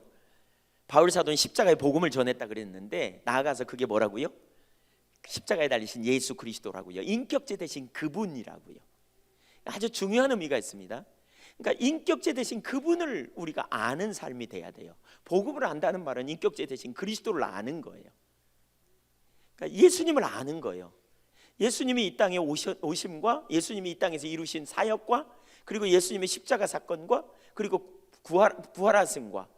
바울 사도는 십자가의 복음을 전했다 그랬는데 나아가서 그게 뭐라고요? 십자가에 달리신 예수 그리스도라고요. 인격체 대신 그분이라고요. 아주 중요한 의미가 있습니다. 그러니까 인격체 대신 그분을 우리가 아는 삶이 돼야 돼요. 복음을 안다는 말은 인격체 대신 그리스도를 아는 거예요. 그러니까 예수님을 아는 거예요. 예수님이 이 땅에 오심과 예수님이 이 땅에서 이루신 사역과 그리고 예수님의 십자가 사건과 그리고 부활하심과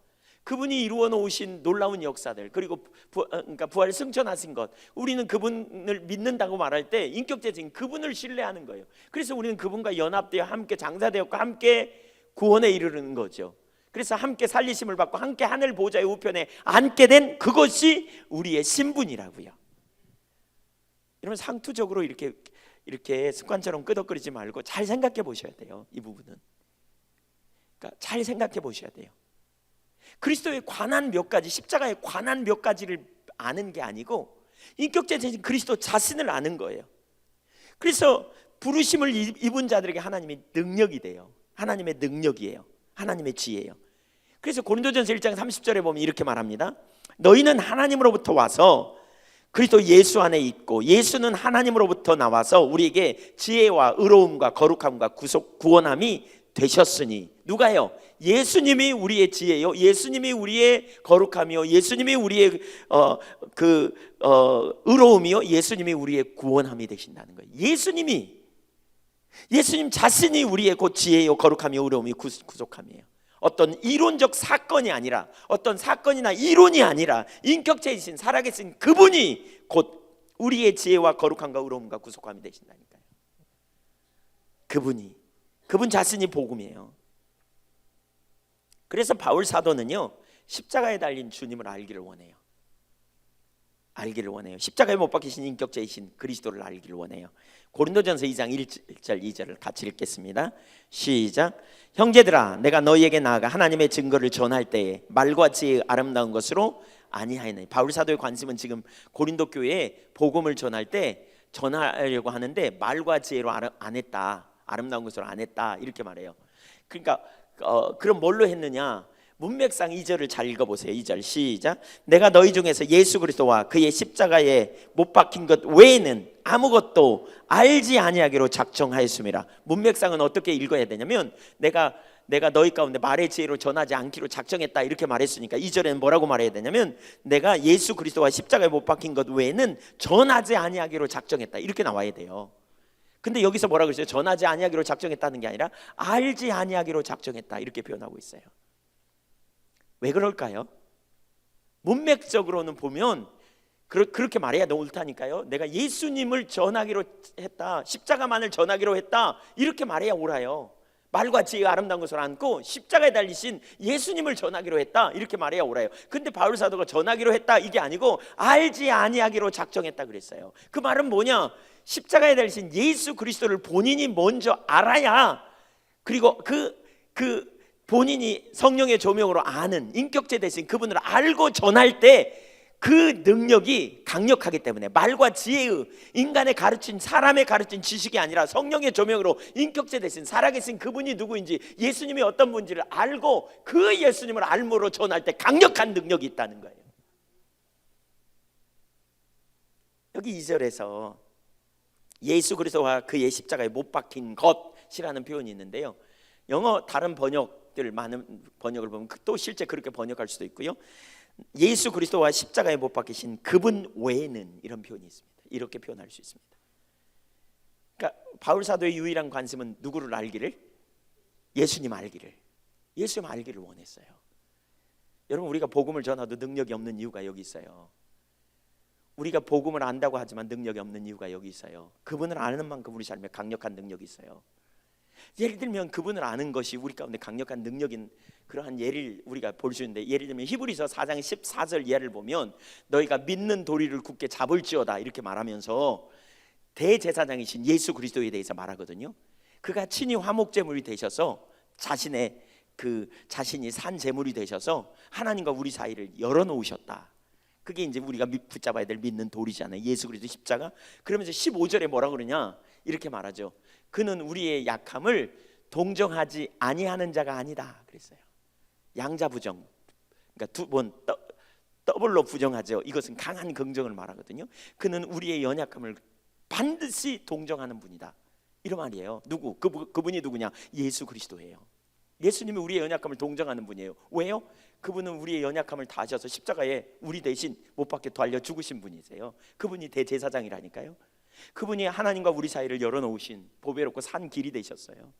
그분이 이루어 놓으신 놀라운 역사들 그리고 그러니까 부활을 승천하신 것, 우리는 그분을 믿는다고 말할 때 인격체적인 그분을 신뢰하는 거예요. 그래서 우리는 그분과 연합되어 함께 장사되었고 함께 구원에 이르는 거죠. 그래서 함께 살리심을 받고 함께 하늘 보좌의 우편에 앉게 된 그것이 우리의 신분이라고요. 여러분 상투적으로 이렇게 습관처럼 끄덕거리지 말고 잘 생각해 보셔야 돼요. 이 부분은 그러니까 잘 생각해 보셔야 돼요. 그리스도에 관한 몇 가지, 십자가에 관한 몇 가지를 아는 게 아니고 인격체 대신 그리스도 자신을 아는 거예요. 그래서 부르심을 입은 자들에게 하나님의 능력이 돼요. 하나님의 능력이에요. 하나님의 지혜예요. 그래서 고린도전서 1장 30절에 보면 이렇게 말합니다. 너희는 하나님으로부터 와서 그리스도 예수 안에 있고 예수는 하나님으로부터 나와서 우리에게 지혜와 의로움과 거룩함과 구원함이 되셨으니 누가요? 예수님이 우리의 지혜요, 예수님이 우리의 거룩함이요, 예수님이 우리의 의로움이요, 예수님이 우리의 구원함이 되신다는 거예요. 예수님 자신이 우리의 곧 지혜요, 거룩함이요, 의로움이요, 구속함이에요. 어떤 이론적 사건이 아니라 어떤 사건이나 이론이 아니라 인격체이신 살아계신 그분이 곧 우리의 지혜와 거룩함과 의로움과 구속함이 되신다니까요. 그분 자신이 복음이에요. 그래서 바울 사도는요 십자가에 달린 주님을 알기를 원해요. 십자가에 못 박히신 인격체이신 그리스도를 알기를 원해요. 고린도전서 2장 1절 2절을 같이 읽겠습니다. 시작. 형제들아 내가 너희에게 나아가 하나님의 증거를 전할 때에 말과 지혜의 아름다운 것으로 아니하였나니. 바울 사도의 관심은 지금 고린도 교회에 복음을 전할 때 전하려고 하는데 말과 지혜로 안 했다, 아름다운 것으로 안 했다 이렇게 말해요. 그러니까 그럼 뭘로 했느냐? 문맥상 2절을 잘 읽어보세요. 2절 시작. 내가 너희 중에서 예수 그리스도와 그의 십자가에 못 박힌 것 외에는 아무것도 알지 아니하기로 작정하였음이라. 문맥상은 어떻게 읽어야 되냐면 내가 너희 가운데 말의 지혜로 전하지 않기로 작정했다 이렇게 말했으니까 2절에는 뭐라고 말해야 되냐면 내가 예수 그리스도와 십자가에 못 박힌 것 외에는 전하지 아니하기로 작정했다 이렇게 나와야 돼요. 근데 여기서 뭐라고 했어요? 전하지 아니하기로 작정했다는 게 아니라 알지 아니하기로 작정했다 이렇게 표현하고 있어요. 왜 그럴까요? 문맥적으로는 보면 그렇게 말해야 너무 옳다니까요. 내가 예수님을 전하기로 했다, 십자가만을 전하기로 했다 이렇게 말해야 옳아요. 말과 지혜가 아름다운 것을 안고 십자가에 달리신 예수님을 전하기로 했다 이렇게 말해야 옳아요. 근데 바울 사도가 전하기로 했다 이게 아니고 알지 아니하기로 작정했다 그랬어요. 그 말은 뭐냐? 십자가에 달리신 예수 그리스도를 본인이 먼저 알아야, 그리고 그 본인이 성령의 조명으로 아는 인격체 대신 그분을 알고 전할 때 그 능력이 강력하기 때문에 말과 지혜의 인간의 가르친 사람의 가르친 지식이 아니라 성령의 조명으로 인격체 대신 살아계신 그분이 누구인지 예수님이 어떤 분인지를 알고 그 예수님을 알므로 전할 때 강력한 능력이 있다는 거예요. 여기 2절에서 예수 그리스도와 그의 십자가에 못 박힌 것이라는 표현이 있는데요, 영어 다른 번역들 많은 번역을 보면 또 실제 그렇게 번역할 수도 있고요, 예수 그리스도와 십자가에 못 박히신 그분 외에는 이런 표현이 있습니다. 이렇게 표현할 수 있습니다. 그러니까 바울 사도의 유일한 관심은 누구를 알기를? 예수님 알기를. 예수님 알기를 원했어요. 여러분, 우리가 복음을 전하도 능력이 없는 이유가 여기 있어요. 우리가 복음을 안다고 하지만 능력이 없는 이유가 여기 있어요. 그분을 아는 만큼 우리 삶에 강력한 능력이 있어요. 예를 들면 그분을 아는 것이 우리 가운데 강력한 능력인 그러한 예를 우리가 볼 수 있는데, 예를 들면 히브리서 4장 14절 예를 보면 너희가 믿는 도리를 굳게 잡을지어다 이렇게 말하면서 대제사장이신 예수 그리스도에 대해서 말하거든요. 그가 친히 화목제물이 되셔서 자신이 산 제물이 되셔서 하나님과 우리 사이를 열어놓으셨다. 그게 이제 우리가 붙잡아야 될 믿는 도리잖아요. 예수 그리스도 십자가. 그러면서 15절에 뭐라 그러냐, 이렇게 말하죠. 그는 우리의 약함을 동정하지 아니하는 자가 아니다 그랬어요. 양자부정, 그러니까 두 번 더블로 부정하죠. 이것은 강한 긍정을 말하거든요. 그는 우리의 연약함을 반드시 동정하는 분이다, 이런 말이에요. 누구? 그분이 누구냐? 예수 그리스도예요. 예수님이 우리의 연약함을 동정하는 분이에요. 왜요? 그분은 우리의 연약함을 다 하셔서 십자가에 우리 대신 못 박혀 달려 죽으신 분이세요. 그분이 대제사장이라니까요. 그분이 하나님과 우리 사이를 열어놓으신 보배롭고 산 길이 되셨어요.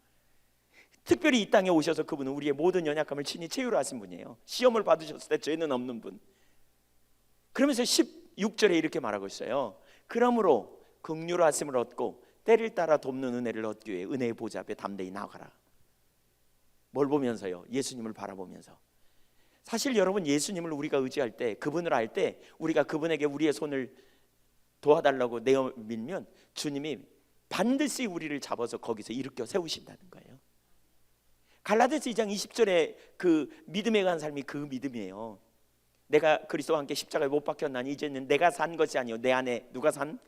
특별히 이 땅에 오셔서 그분은 우리의 모든 연약함을 친히 채우하신 분이에요. 시험을 받으셨을 때 죄는 없는 분. 그러면서 16절에 이렇게 말하고 있어요. 그러므로 긍휼하심을 얻고 때를 따라 돕는 은혜를 얻기 위해 은혜의 보좌 앞에 담대히 나아가라. 뭘 보면서요? 예수님을 바라보면서. 사실 여러분, 예수님을 우리가 의지할 때, 그분을 알 때, 우리가 그분에게 우리의 손을 도와달라고 내어 밀면 주님이 반드시 우리를 잡아서 거기서 일으켜 세우신다는 거예요. 갈라디아서 2장 20절에 그 믿음에 관한 삶이 그 믿음이에요. 내가 그리스도와 함께 십자가에 못 박혔나니 이제는 내가 산 것이 아니요 내 안에 누가 산?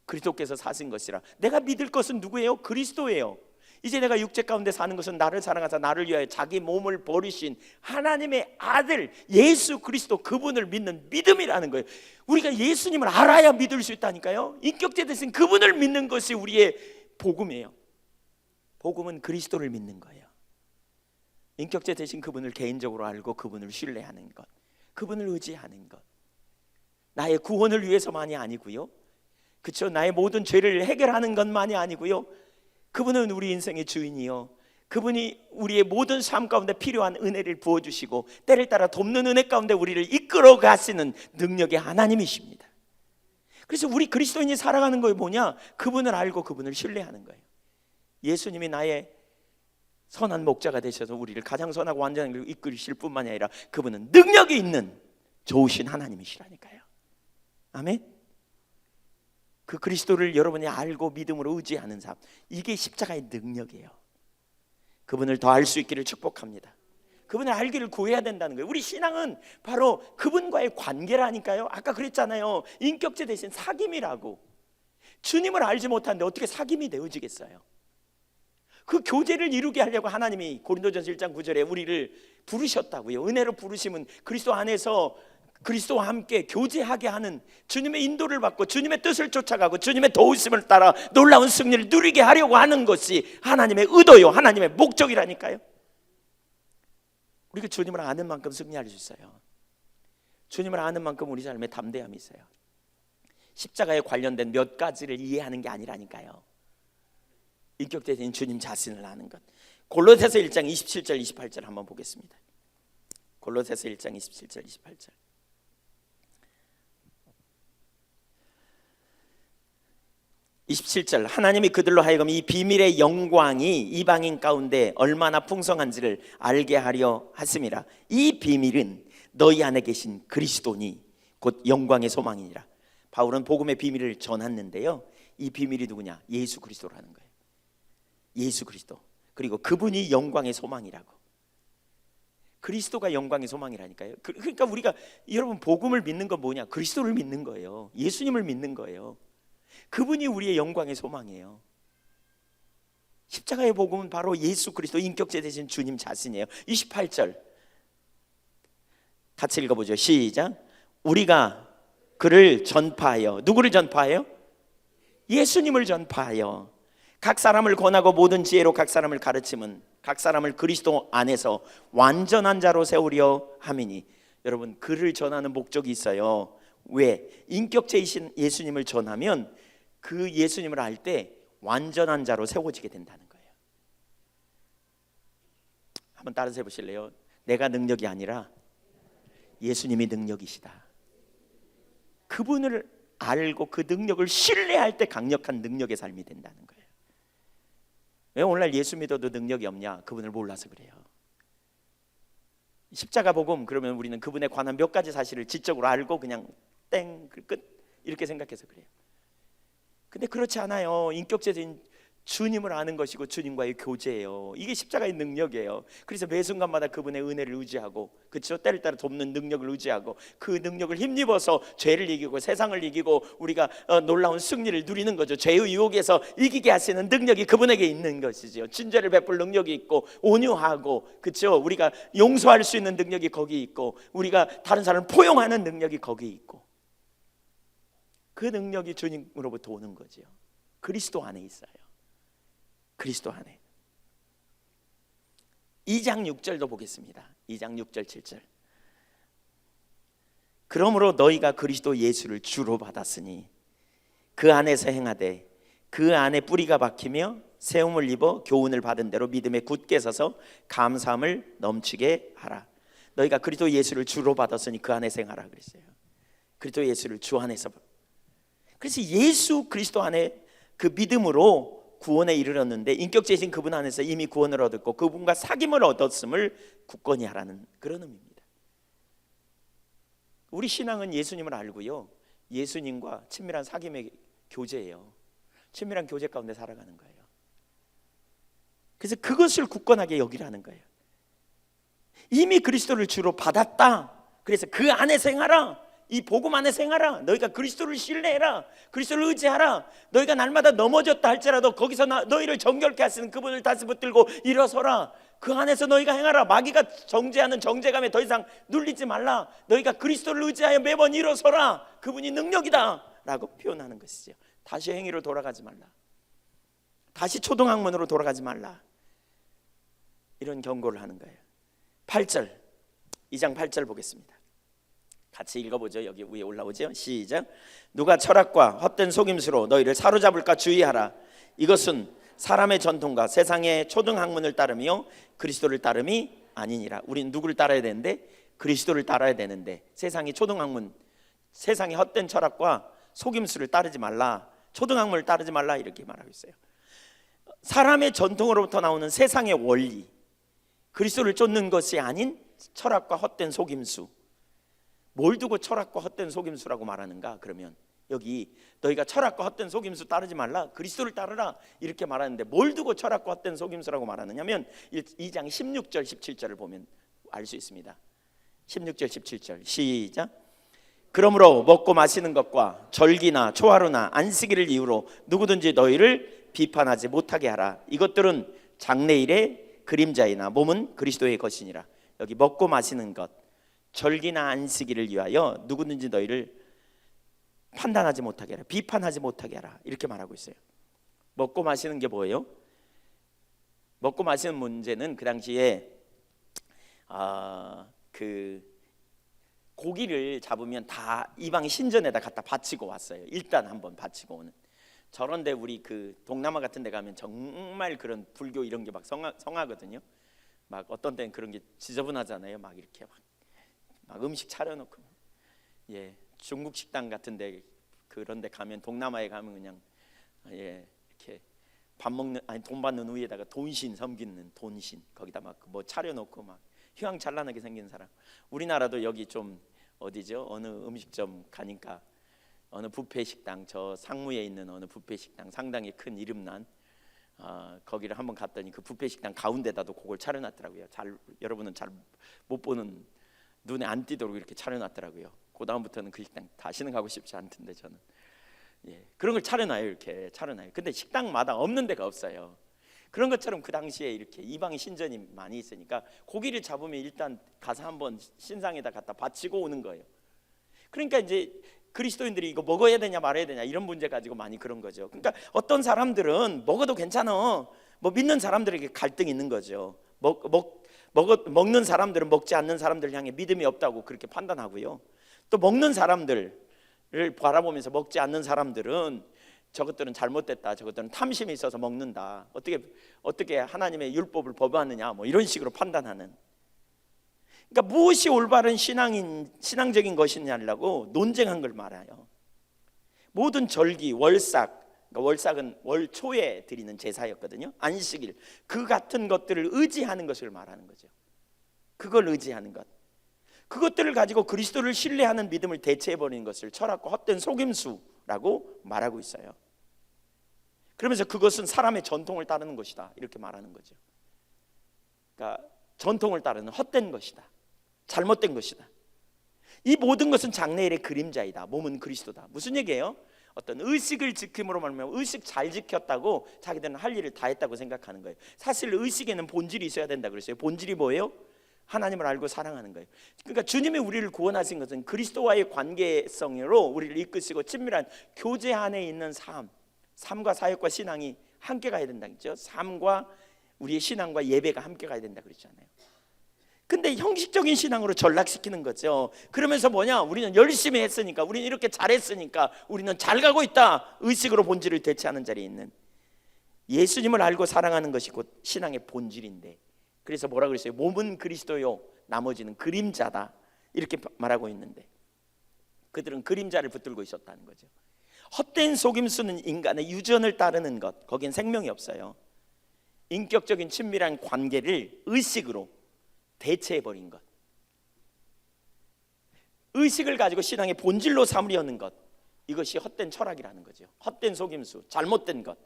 그리스도께서 사신 것이라. 내가 믿을 것은 누구예요? 그리스도예요. 이제 내가 육체 가운데 사는 것은 나를 사랑하사 나를 위하여 자기 몸을 버리신 하나님의 아들 예수 그리스도, 그분을 믿는 믿음이라는 거예요. 우리가 예수님을 알아야 믿을 수 있다니까요. 인격제 대신 그분을 믿는 것이 우리의 복음이에요. 복음은 그리스도를 믿는 거예요. 인격제 대신 그분을 개인적으로 알고 그분을 신뢰하는 것, 그분을 의지하는 것. 나의 구원을 위해서만이 아니고요, 그렇죠? 나의 모든 죄를 해결하는 것만이 아니고요, 그분은 우리 인생의 주인이요, 그분이 우리의 모든 삶 가운데 필요한 은혜를 부어주시고 때를 따라 돕는 은혜 가운데 우리를 이끌어 가시는 능력의 하나님이십니다. 그래서 우리 그리스도인이 살아가는 거에 뭐냐? 그분을 알고 그분을 신뢰하는 거예요. 예수님이 나의 선한 목자가 되셔서 우리를 가장 선하고 완전한 길로 이끌으실 뿐만이 아니라 그분은 능력이 있는 좋으신 하나님이시라니까요. 아멘. 그 그리스도를 여러분이 알고 믿음으로 의지하는 삶, 이게 십자가의 능력이에요. 그분을 더 알 수 있기를 축복합니다. 그분을 알기를 구해야 된다는 거예요. 우리 신앙은 바로 그분과의 관계라니까요. 아까 그랬잖아요. 인격제 대신 사귐이라고. 주님을 알지 못하는데 어떻게 사귐이 되어지겠어요? 그 교제를 이루게 하려고 하나님이 고린도전서 1장 9절에 우리를 부르셨다고요. 은혜로 부르심은 그리스도 안에서 그리스도와 함께 교제하게 하는, 주님의 인도를 받고 주님의 뜻을 쫓아가고 주님의 도우심을 따라 놀라운 승리를 누리게 하려고 하는 것이 하나님의 의도요, 하나님의 목적이라니까요. 우리가 주님을 아는 만큼 승리할 수 있어요. 주님을 아는 만큼 우리 삶에 담대함이 있어요. 십자가에 관련된 몇 가지를 이해하는 게 아니라니까요. 인격적인 주님 자신을 아는 것. 골로새서 1장 27절 28절 한번 보겠습니다. 골로새서 1장 27절 28절. 하나님이 그들로 하여금 이 비밀의 영광이 이방인 가운데 얼마나 풍성한지를 알게 하려 하심이라. 이 비밀은 너희 안에 계신 그리스도니 곧 영광의 소망이니라. 바울은 복음의 비밀을 전했는데요, 이 비밀이 누구냐? 예수 그리스도라는 거예요. 예수 그리스도. 그리고 그분이 영광의 소망이라고. 그리스도가 영광의 소망이라니까요. 그러니까 우리가, 여러분, 복음을 믿는 건 뭐냐? 그리스도를 믿는 거예요. 예수님을 믿는 거예요. 그분이 우리의 영광의 소망이에요. 십자가의 복음은 바로 예수 그리스도, 인격제 되신 주님 자신이에요. 28절 같이 읽어보죠. 시작. 우리가 그를 전파하여, 누구를 전파하여? 예수님을 전파하여 각 사람을 권하고 모든 지혜로 각 사람을 가르침은 각 사람을 그리스도 안에서 완전한 자로 세우려 함이니. 여러분, 그를 전하는 목적이 있어요. 왜? 인격체이신 예수님을 전하면 그 예수님을 알 때 완전한 자로 세워지게 된다는 거예요. 한번 따라서 해보실래요? 내가 능력이 아니라 예수님이 능력이시다. 그분을 알고 그 능력을 신뢰할 때 강력한 능력의 삶이 된다는 거예요. 왜 오늘날 예수 믿어도 능력이 없냐? 그분을 몰라서 그래요. 십자가 복음, 그러면 우리는 그분에 관한 몇 가지 사실을 지적으로 알고 그냥 땡 끝 이렇게 생각해서 그래요. 근데 그렇지 않아요. 인격체적인 주님을 아는 것이고 주님과의 교제예요. 이게 십자가의 능력이에요. 그래서 매 순간마다 그분의 은혜를 의지하고, 그렇죠? 때를 따라 돕는 능력을 의지하고 그 능력을 힘입어서 죄를 이기고 세상을 이기고 우리가 놀라운 승리를 누리는 거죠. 죄의 유혹에서 이기게 하시는 능력이 그분에게 있는 것이죠. 친절을 베풀 능력이 있고, 온유하고, 그렇죠? 우리가 용서할 수 있는 능력이 거기 있고, 우리가 다른 사람을 포용하는 능력이 거기 있고, 그 능력이 주님으로부터 오는 거죠. 그리스도 안에 있어요. 그리스도 안에. 2장 6절도 보겠습니다. 2장 6절 7절. 그러므로 너희가 그리스도 예수를 주로 받았으니 그 안에서 행하되 그 안에 뿌리가 박히며 세움을 입어 교훈을 받은 대로 믿음에 굳게 서서 감사함을 넘치게 하라. 너희가 그리스도 예수를 주로 받았으니 그 안에서 행하라 그랬어요. 그리스도 예수를 주 안에서. 그래서 예수 그리스도 안에 그 믿음으로 구원에 이르렀는데, 인격체이신 그분 안에서 이미 구원을 얻었고 그분과 사귐을 얻었음을 굳건히 하라는 그런 의미입니다. 우리 신앙은 예수님을 알고요, 예수님과 친밀한 사귐의 교제예요. 친밀한 교제 가운데 살아가는 거예요. 그래서 그것을 굳건하게 여기라는 거예요. 이미 그리스도를 주로 받았다. 그래서 그 안에서 행하라. 이 복음 안에서 행하라. 너희가 그리스도를 신뢰해라. 그리스도를 의지하라. 너희가 날마다 넘어졌다 할지라도 거기서 너희를 정결케 하시는 그분을 다시 붙들고 일어서라. 그 안에서 너희가 행하라. 마귀가 정죄하는 정죄감에 더 이상 눌리지 말라. 너희가 그리스도를 의지하여 매번 일어서라. 그분이 능력이다 라고 표현하는 것이죠. 다시 행위로 돌아가지 말라. 다시 초등학문으로 돌아가지 말라. 이런 경고를 하는 거예요. 8절, 2장 8절 보겠습니다. 같이 읽어보죠. 여기 위에 올라오죠. 시작. 누가 철학과 헛된 속임수로 너희를 사로잡을까 주의하라. 이것은 사람의 전통과 세상의 초등학문을 따르며 그리스도를 따름이 아니니라. 우리는 누구를 따라야 되는데? 그리스도를 따라야 되는데, 세상의 초등학문, 세상의 헛된 철학과 속임수를 따르지 말라. 초등학문을 따르지 말라 이렇게 말하고 있어요. 사람의 전통으로부터 나오는 세상의 원리, 그리스도를 쫓는 것이 아닌 철학과 헛된 속임수. 뭘 두고 철학과 헛된 속임수라고 말하는가? 그러면 여기 너희가 철학과 헛된 속임수 따르지 말라, 그리스도를 따르라 이렇게 말하는데, 뭘 두고 철학과 헛된 속임수라고 말하느냐면 2장 16절 17절을 보면 알 수 있습니다. 16절 17절 시작. 그러므로 먹고 마시는 것과 절기나 초하루나 안식일을 이유로 누구든지 너희를 비판하지 못하게 하라. 이것들은 장래일의 그림자이나 몸은 그리스도의 것이니라. 여기 먹고 마시는 것, 절기나 안식일을 위하여 누구든지 너희를 판단하지 못하게 하라, 비판하지 못하게 하라 이렇게 말하고 있어요. 먹고 마시는 게 뭐예요? 먹고 마시는 문제는 그 당시에 그 고기를 잡으면 다 이방 신전에다 갖다 바치고 왔어요. 일단 한번 바치고 오는. 저런데 우리 그 동남아 같은 데 가면 정말 그런 불교 이런 게 막 성하거든요. 막 어떤 때는 그런 게 지저분하잖아요. 막 이렇게 막 음식 차려놓고, 예, 중국 식당 같은데 그런데 가면, 동남아에 가면 그냥 이렇게 밥 먹는, 아니 돈 받는 위에다가 돈신 섬기는 돈신, 거기다 막 뭐 차려놓고 막 휘황찬란하게 생긴 사람. 우리나라도 여기 좀 어디죠? 어느 음식점 가니까 어느 뷔페 식당, 저 상무에 있는 어느 뷔페 식당, 상당히 큰 이름난 거기를 한번 갔더니 그 뷔페 식당 가운데다도 그걸 차려놨더라고요. 여러분은 잘 못 보는, 눈에 안 띄도록 이렇게 차려놨더라고요. 그 다음부터는 그 식당 다시는 가고 싶지 않던데 저는. 예, 그런 걸 차려놔요. 이렇게 차려놔요. 근데 식당마다 없는 데가 없어요. 그런 것처럼 그 당시에 이렇게 이방의 신전이 많이 있으니까 고기를 잡으면 일단 가서 한번 신상에다 갖다 바치고 오는 거예요. 그러니까 이제 그리스도인들이 이거 먹어야 되냐 말아야 되냐 이런 문제 가지고 많이 그런 거죠. 그러니까 어떤 사람들은 먹어도 괜찮아, 뭐 믿는 사람들에게 갈등이 있는 거죠. 먹는 사람들은 먹지 않는 사람들 향해 믿음이 없다고 그렇게 판단하고요. 또 먹는 사람들을 바라보면서 먹지 않는 사람들은 저것들은 잘못됐다, 저것들은 탐심이 있어서 먹는다, 어떻게 하나님의 율법을 범하느냐, 뭐 이런 식으로 판단하는. 그러니까 무엇이 올바른 신앙적인 것이냐라고 논쟁한 걸 말아요. 모든 절기, 월삭, 그러니까 월삭은 월 초에 드리는 제사였거든요. 안식일, 그 같은 것들을 의지하는 것을 말하는 거죠. 그걸 의지하는 것, 그것들을 가지고 그리스도를 신뢰하는 믿음을 대체해버리는 것을 철학과 헛된 속임수라고 말하고 있어요. 그러면서 그것은 사람의 전통을 따르는 것이다, 이렇게 말하는 거죠. 그러니까 전통을 따르는 헛된 것이다, 잘못된 것이다. 이 모든 것은 장래일의 그림자이다. 몸은 그리스도다. 무슨 얘기예요? 어떤 의식을 지킴으로 말하면 의식 잘 지켰다고 자기들은 할 일을 다 했다고 생각하는 거예요. 사실 의식에는 본질이 있어야 된다 그랬어요. 본질이 뭐예요? 하나님을 알고 사랑하는 거예요. 그러니까 주님이 우리를 구원하신 것은 그리스도와의 관계성으로 우리를 이끄시고 친밀한 교제 안에 있는 삶과 사역과 신앙이 함께 가야 된다는 거죠. 삶과 우리의 신앙과 예배가 함께 가야 된다 그랬잖아요. 근데 형식적인 신앙으로 전락시키는 거죠. 그러면서 뭐냐, 우리는 열심히 했으니까, 우리는 이렇게 잘했으니까 우리는 잘 가고 있다, 의식으로 본질을 대체하는 자리에 있는, 예수님을 알고 사랑하는 것이 곧 신앙의 본질인데, 그래서 뭐라 그랬어요? 몸은 그리스도요, 나머지는 그림자다, 이렇게 말하고 있는데 그들은 그림자를 붙들고 있었다는 거죠. 헛된 속임수는 인간의 유전을 따르는 것, 거긴 생명이 없어요. 인격적인 친밀한 관계를 의식으로 대체해버린 것, 의식을 가지고 신앙의 본질로 삼으려는 것, 이것이 헛된 철학이라는 거죠. 헛된 속임수, 잘못된 것.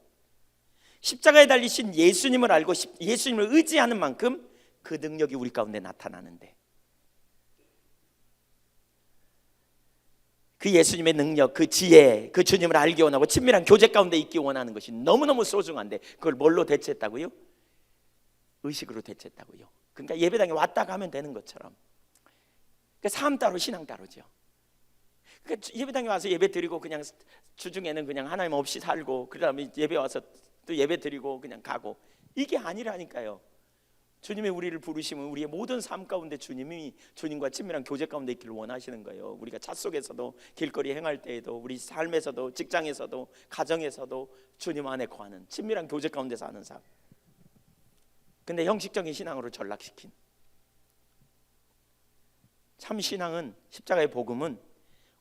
십자가에 달리신 예수님을 알고 예수님을 의지하는 만큼 그 능력이 우리 가운데 나타나는데, 그 예수님의 능력, 그 지혜, 그 주님을 알기 원하고 친밀한 교제 가운데 있기 원하는 것이 너무너무 소중한데 그걸 뭘로 대체했다고요? 의식으로 대체했다고요. 그러니까 예배당에 왔다 가면 되는 것처럼. 그러니까 삶 따로 신앙 따로죠. 그러니까 예배당에 와서 예배 드리고 그냥 주중에는 그냥 하나님 없이 살고, 그다음에 예배 와서 또 예배 드리고 그냥 가고, 이게 아니라니까요. 주님이 우리를 부르시면 우리의 모든 삶 가운데 주님이 주님과 친밀한 교제 가운데 있기를 원하시는 거예요. 우리가 차 속에서도, 길거리 행할 때에도, 우리 삶에서도, 직장에서도, 가정에서도 주님 안에 거하는 친밀한 교제 가운데 사는 삶. 근데 형식적인 신앙으로 전락시킨 참 신앙은, 십자가의 복음은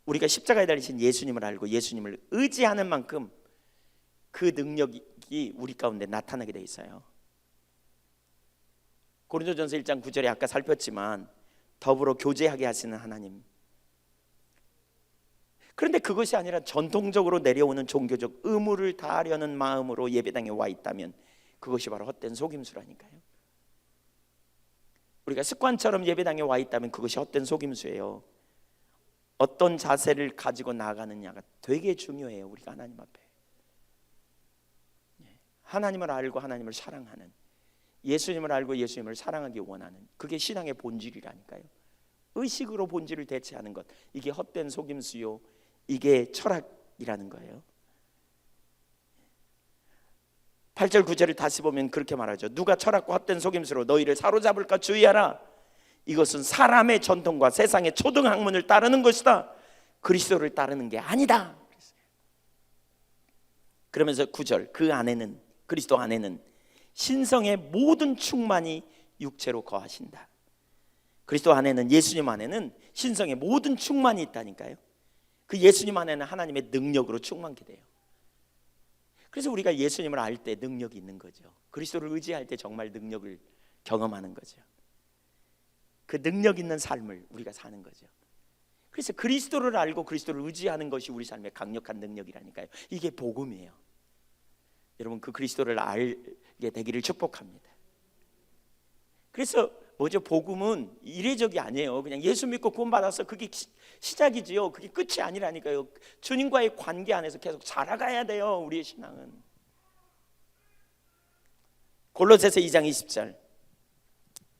우리가 십자가에 달리신 예수님을 알고 예수님을 의지하는 만큼 그 능력이 우리 가운데 나타나게 돼 있어요. 고린도전서 1장 9절에 아까 살폈지만 더불어 교제하게 하시는 하나님. 그런데 그것이 아니라 전통적으로 내려오는 종교적 의무를 다하려는 마음으로 예배당에 와 있다면 그것이 바로 헛된 속임수라니까요. 우리가 습관처럼 예배당에 와 있다면 그것이 헛된 속임수예요. 어떤 자세를 가지고 나아가느냐가 되게 중요해요. 우리가 하나님 앞에 하나님을 알고 하나님을 사랑하는, 예수님을 알고 예수님을 사랑하기 원하는, 그게 신앙의 본질이라니까요. 의식으로 본질을 대체하는 것, 이게 헛된 속임수요, 이게 철학이라는 거예요. 8절 9절을 다시 보면 그렇게 말하죠. 누가 철학과 헛된 속임수로 너희를 사로잡을까 주의하라. 이것은 사람의 전통과 세상의 초등학문을 따르는 것이다, 그리스도를 따르는 게 아니다. 그러면서 9절, 그 안에는, 그리스도 안에는 신성의 모든 충만이 육체로 거하신다. 그리스도 안에는, 예수님 안에는 신성의 모든 충만이 있다니까요. 그 예수님 안에는 하나님의 능력으로 충만케 돼요. 그래서 우리가 예수님을 알 때 능력이 있는 거죠. 그리스도를 의지할 때 정말 능력을 경험하는 거죠. 그 능력 있는 삶을 우리가 사는 거죠. 그래서 그리스도를 알고 그리스도를 의지하는 것이 우리 삶의 강력한 능력이라니까요. 이게 복음이에요. 여러분, 그 그리스도를 알게 되기를 축복합니다. 그래서 뭐죠? 복음은 이례적이 아니에요. 그냥 예수 믿고 구원받아서 그게 시작이지요. 그게 끝이 아니라니까요. 주님과의 관계 안에서 계속 자라가야 돼요. 우리의 신앙은. 골로새서 2장 20절,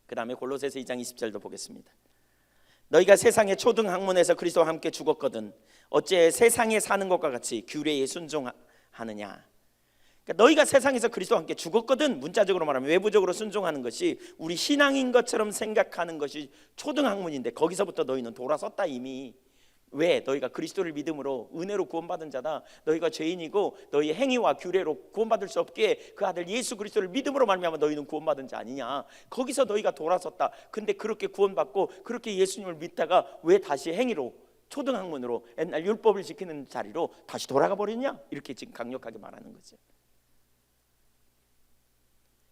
그 다음에 골로새서 2장 20절도 보겠습니다. 너희가 세상의 초등 학문에서 그리스도와 함께 죽었거든 어째 세상에 사는 것과 같이 규례에 순종하느냐. 그러니까 너희가 세상에서 그리스도와 함께 죽었거든, 문자적으로 말하면 외부적으로 순종하는 것이 우리 신앙인 것처럼 생각하는 것이 초등 학문인데 거기서부터 너희는 돌아섰다 이미. 왜? 너희가 그리스도를 믿음으로 은혜로 구원받은 자다. 너희가 죄인이고 너희 행위와 규례로 구원받을 수 없기에 그 아들 예수 그리스도를 믿음으로 말미암아 너희는 구원받은 자 아니냐. 거기서 너희가 돌아섰다. 근데 그렇게 구원받고 그렇게 예수님을 믿다가 왜 다시 행위로 초등학문으로 옛날 율법을 지키는 자리로 다시 돌아가 버리냐? 이렇게 지금 강력하게 말하는 거죠.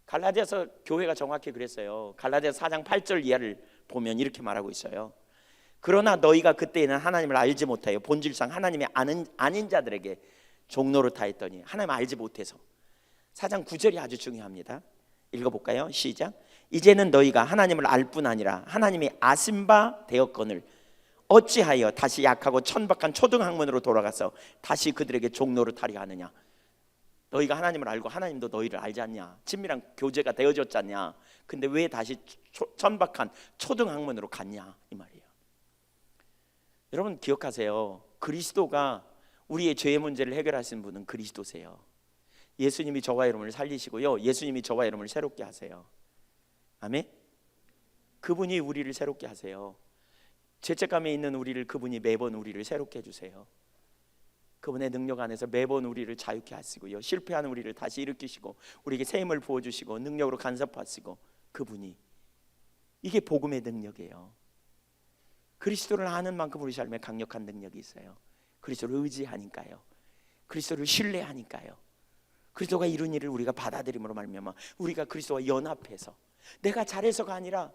갈라디아서 교회가 정확히 그랬어요. 갈라디아서 4장 8절 이하를 보면 이렇게 말하고 있어요. 그러나 너희가 그때에는 하나님을 알지 못하여 본질상 하나님의 아닌 자들에게 종노릇 하였더니. 하나님을 알지 못해서. 4장 9절이 아주 중요합니다. 읽어볼까요? 시작. 이제는 너희가 하나님을 알 뿐 아니라 하나님이 아신 바 되었거늘 어찌하여 다시 약하고 천박한 초등학문으로 돌아가서 다시 그들에게 종노릇 하려 하느냐. 너희가 하나님을 알고 하나님도 너희를 알지 않냐. 친밀한 교제가 되어졌지 않냐. 근데 왜 다시 천박한 초등학문으로 갔냐 이 말이에요. 여러분 기억하세요. 그리스도가 우리의 죄의 문제를 해결하신 분은 그리스도세요. 예수님이 저와 여러분을 살리시고요, 예수님이 저와 여러분을 새롭게 하세요. 아멘. 그분이 우리를 새롭게 하세요. 죄책감에 있는 우리를 그분이 매번 우리를 새롭게 해주세요. 그분의 능력 안에서 매번 우리를 자유케 하시고요, 실패하는 우리를 다시 일으키시고 우리에게 새 힘을 부어주시고 능력으로 간섭하시고, 그분이, 이게 복음의 능력이에요. 그리스도를 아는 만큼 우리 삶에 강력한 능력이 있어요. 그리스도를 의지하니까요, 그리스도를 신뢰하니까요, 그리스도가 이룬 일을 우리가 받아들임으로 말미암아 우리가 그리스도와 연합해서, 내가 잘해서가 아니라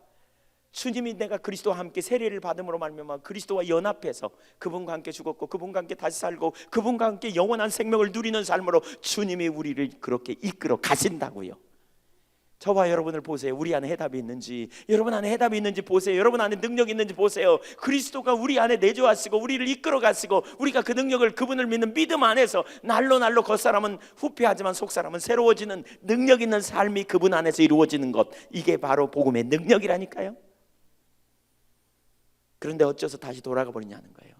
주님이 내가 그리스도와 함께 세례를 받음으로 말미암아 그리스도와 연합해서 그분과 함께 죽었고 그분과 함께 다시 살고 그분과 함께 영원한 생명을 누리는 삶으로 주님이 우리를 그렇게 이끌어 가신다고요. 저와 여러분을 보세요. 우리 안에 해답이 있는지, 여러분 안에 해답이 있는지 보세요. 여러분 안에 능력이 있는지 보세요. 그리스도가 우리 안에 내주하시고 우리를 이끌어 가시고 우리가 그 능력을, 그분을 믿는 믿음 안에서 날로 날로 겉사람은 후패하지만 속사람은 새로워지는 능력 있는 삶이 그분 안에서 이루어지는 것, 이게 바로 복음의 능력이라니까요. 그런데 어째서 다시 돌아가 버리냐는 거예요.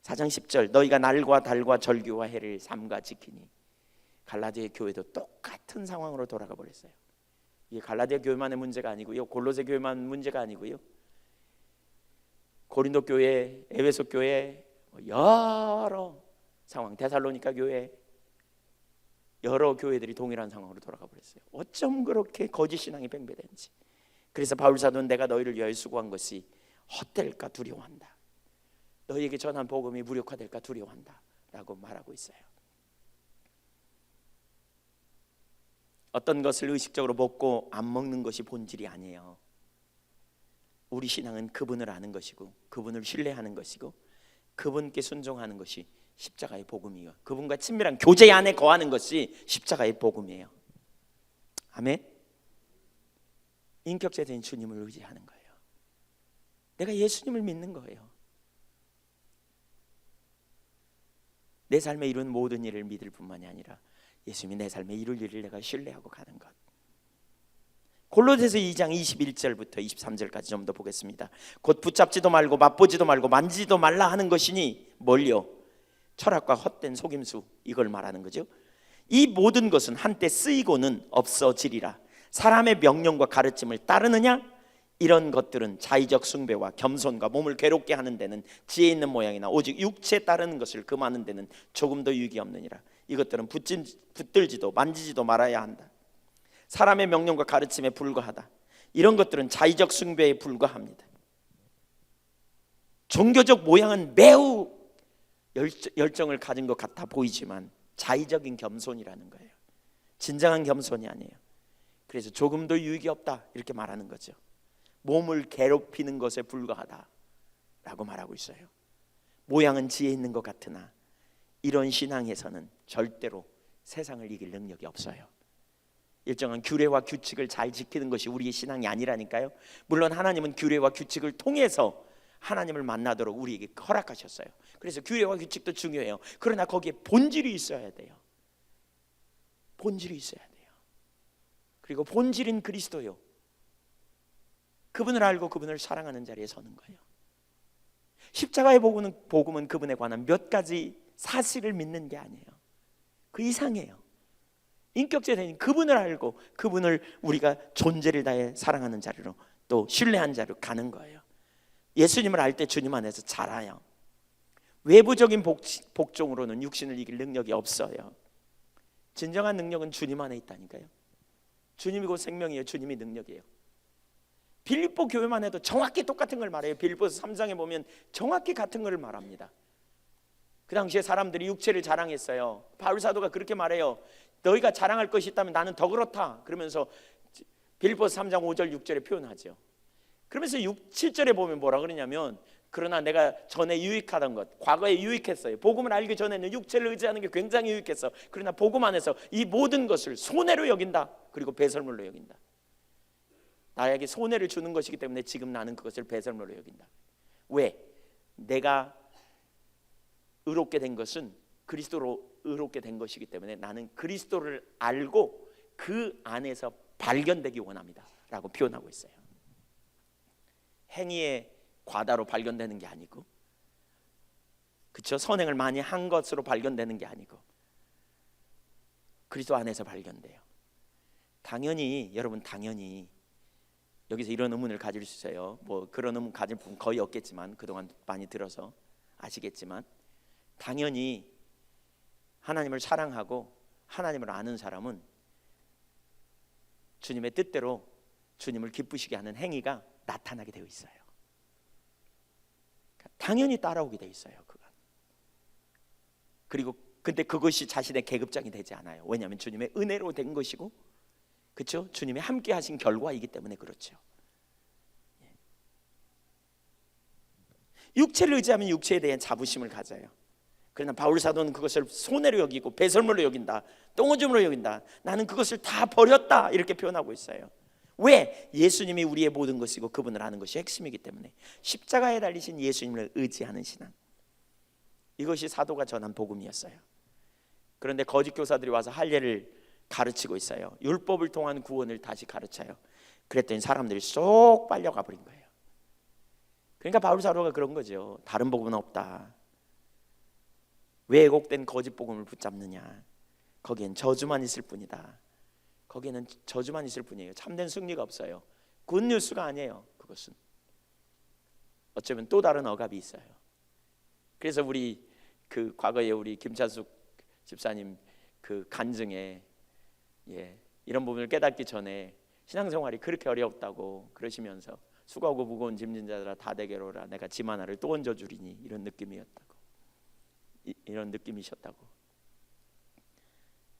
4장 10절 너희가 날과 달과 절기와 해를 삼가 지키니. 갈라디아 교회도 똑같은 상황으로 돌아가 버렸어요. 이게 갈라디아 교회만의 문제가 아니고요, 골로새 교회만 문제가 아니고요, 고린도 교회, 에베소 교회, 여러 상황, 데살로니가 교회, 여러 교회들이 동일한 상황으로 돌아가 버렸어요. 어쩜 그렇게 거짓 신앙이 팽배된지. 그래서 바울 사도는 내가 너희를 위하여 수고한 것이 헛될까 두려워한다. 너희에게 전한 복음이 무력화될까 두려워한다 라고 말하고 있어요. 어떤 것을 의식적으로 먹고 안 먹는 것이 본질이 아니에요. 우리 신앙은 그분을 아는 것이고 그분을 신뢰하는 것이고 그분께 순종하는 것이 십자가의 복음이에요. 그분과 친밀한 교제 안에 거하는 것이 십자가의 복음이에요. 아멘. 인격체된 주님을 의지하는 거예요. 내가 예수님을 믿는 거예요. 내 삶에 이룬 모든 일을 믿을 뿐만이 아니라 예수님이 내 삶에 이룰 일을 내가 신뢰하고 가는 것. 골로새서 2장 21절부터 23절까지 좀 더 보겠습니다. 곧 붙잡지도 말고 맛보지도 말고 만지지도 말라 하는 것이니 뭘요? 철학과 헛된 속임수, 이걸 말하는 거죠. 이 모든 것은 한때 쓰이고는 없어지리라. 사람의 명령과 가르침을 따르느냐? 이런 것들은 자의적 숭배와 겸손과 몸을 괴롭게 하는 데는 지혜 있는 모양이나 오직 육체에 따르는 것을 금하는 데는 조금도 유익이 없느니라. 이것들은 붙들지도 만지지도 말아야 한다. 사람의 명령과 가르침에 불과하다. 이런 것들은 자의적 숭배에 불과합니다. 종교적 모양은 매우 열정을 가진 것 같아 보이지만 자의적인 겸손이라는 거예요. 진정한 겸손이 아니에요. 그래서 조금도 유익이 없다 이렇게 말하는 거죠. 몸을 괴롭히는 것에 불과하다라고 말하고 있어요. 모양은 지혜 있는 것 같으나 이런 신앙에서는 절대로 세상을 이길 능력이 없어요. 일정한 규례와 규칙을 잘 지키는 것이 우리의 신앙이 아니라니까요. 물론 하나님은 규례와 규칙을 통해서 하나님을 만나도록 우리에게 허락하셨어요. 그래서 규례와 규칙도 중요해요. 그러나 거기에 본질이 있어야 돼요. 본질이 있어야 돼요. 그리고 본질인 그리스도요, 그분을 알고 그분을 사랑하는 자리에 서는 거예요. 십자가의 복음은 그분에 관한 몇 가지 사실을 믿는 게 아니에요. 그 이상이에요. 인격적인 그분을 알고 그분을 우리가 존재를 다해 사랑하는 자리로, 또 신뢰한 자리로 가는 거예요. 예수님을 알 때 주님 안에서 자라요. 외부적인 복종으로는 육신을 이길 능력이 없어요. 진정한 능력은 주님 안에 있다니까요. 주님이 곧 생명이에요. 주님이 능력이에요. 빌립보 교회만 해도 정확히 똑같은 걸 말해요. 빌립보서 3장에 보면 정확히 같은 걸 말합니다. 그 당시에 사람들이 육체를 자랑했어요. 바울 사도가 그렇게 말해요. 너희가 자랑할 것이 있다면 나는 더 그렇다. 그러면서 빌립보서 3장 5절 6절에 표현하죠. 그러면서 6, 7절에 보면 뭐라 그러냐면, 그러나 내가 전에 유익하던 것, 과거에 유익했어요. 복음을 알기 전에는 육체를 의지하는 게 굉장히 유익했어. 그러나 복음 안에서 이 모든 것을 손해로 여긴다. 그리고 배설물로 여긴다. 나에게 손해를 주는 것이기 때문에 지금 나는 그것을 배설물로 여긴다. 왜? 내가 의롭게 된 것은 그리스도로 의롭게 된 것이기 때문에 나는 그리스도를 알고 그 안에서 발견되기 원합니다 라고 표현하고 있어요. 행위의 과다로 발견되는 게 아니고, 그렇죠? 선행을 많이 한 것으로 발견되는 게 아니고 그리스도 안에서 발견돼요. 당연히 여러분, 당연히 여기서 이런 의문을 가질 수 있어요. 뭐 그런 의문 가질 분 거의 없겠지만, 그동안 많이 들어서 아시겠지만, 당연히 하나님을 사랑하고 하나님을 아는 사람은 주님의 뜻대로 주님을 기쁘시게 하는 행위가 나타나게 되어 있어요. 당연히 따라오게 되어 있어요. 그건. 그리고 근데 그것이 자신의 계급장이 되지 않아요. 왜냐하면 주님의 은혜로 된 것이고, 그렇죠? 주님이 함께 하신 결과이기 때문에 그렇죠. 육체를 의지하면 육체에 대한 자부심을 가져요. 그러나 바울 사도는 그것을 손해로 여기고 배설물로 여긴다, 똥오줌으로 여긴다. 나는 그것을 다 버렸다, 이렇게 표현하고 있어요. 왜? 예수님이 우리의 모든 것이고 그분을 아는 것이 핵심이기 때문에. 십자가에 달리신 예수님을 의지하는 신앙, 이것이 사도가 전한 복음이었어요. 그런데 거짓 교사들이 와서 할례를 가르치고 있어요. 율법을 통한 구원을 다시 가르쳐요. 그랬더니 사람들이 쏙 빨려가 버린 거예요. 그러니까 바울 사도가 그런 거죠. 다른 복음은 없다. 왜 왜곡된 거짓 복음을 붙잡느냐? 거기엔 저주만 있을 뿐이다. 거기에는 저주만 있을 뿐이에요. 참된 승리가 없어요. 굿뉴스가 아니에요. 그것은 어쩌면 또 다른 억압이 있어요. 그래서 우리 그 과거에 우리 김찬숙 집사님 그 간증에 이런 부분을 깨닫기 전에 신앙생활이 그렇게 어렵다고 그러시면서 수고하고 무거운 짐진 자들아 다 내게로라, 내가 짐 하나를 또 얹어주리니, 이런 느낌이었다고, 이런 느낌이셨다고.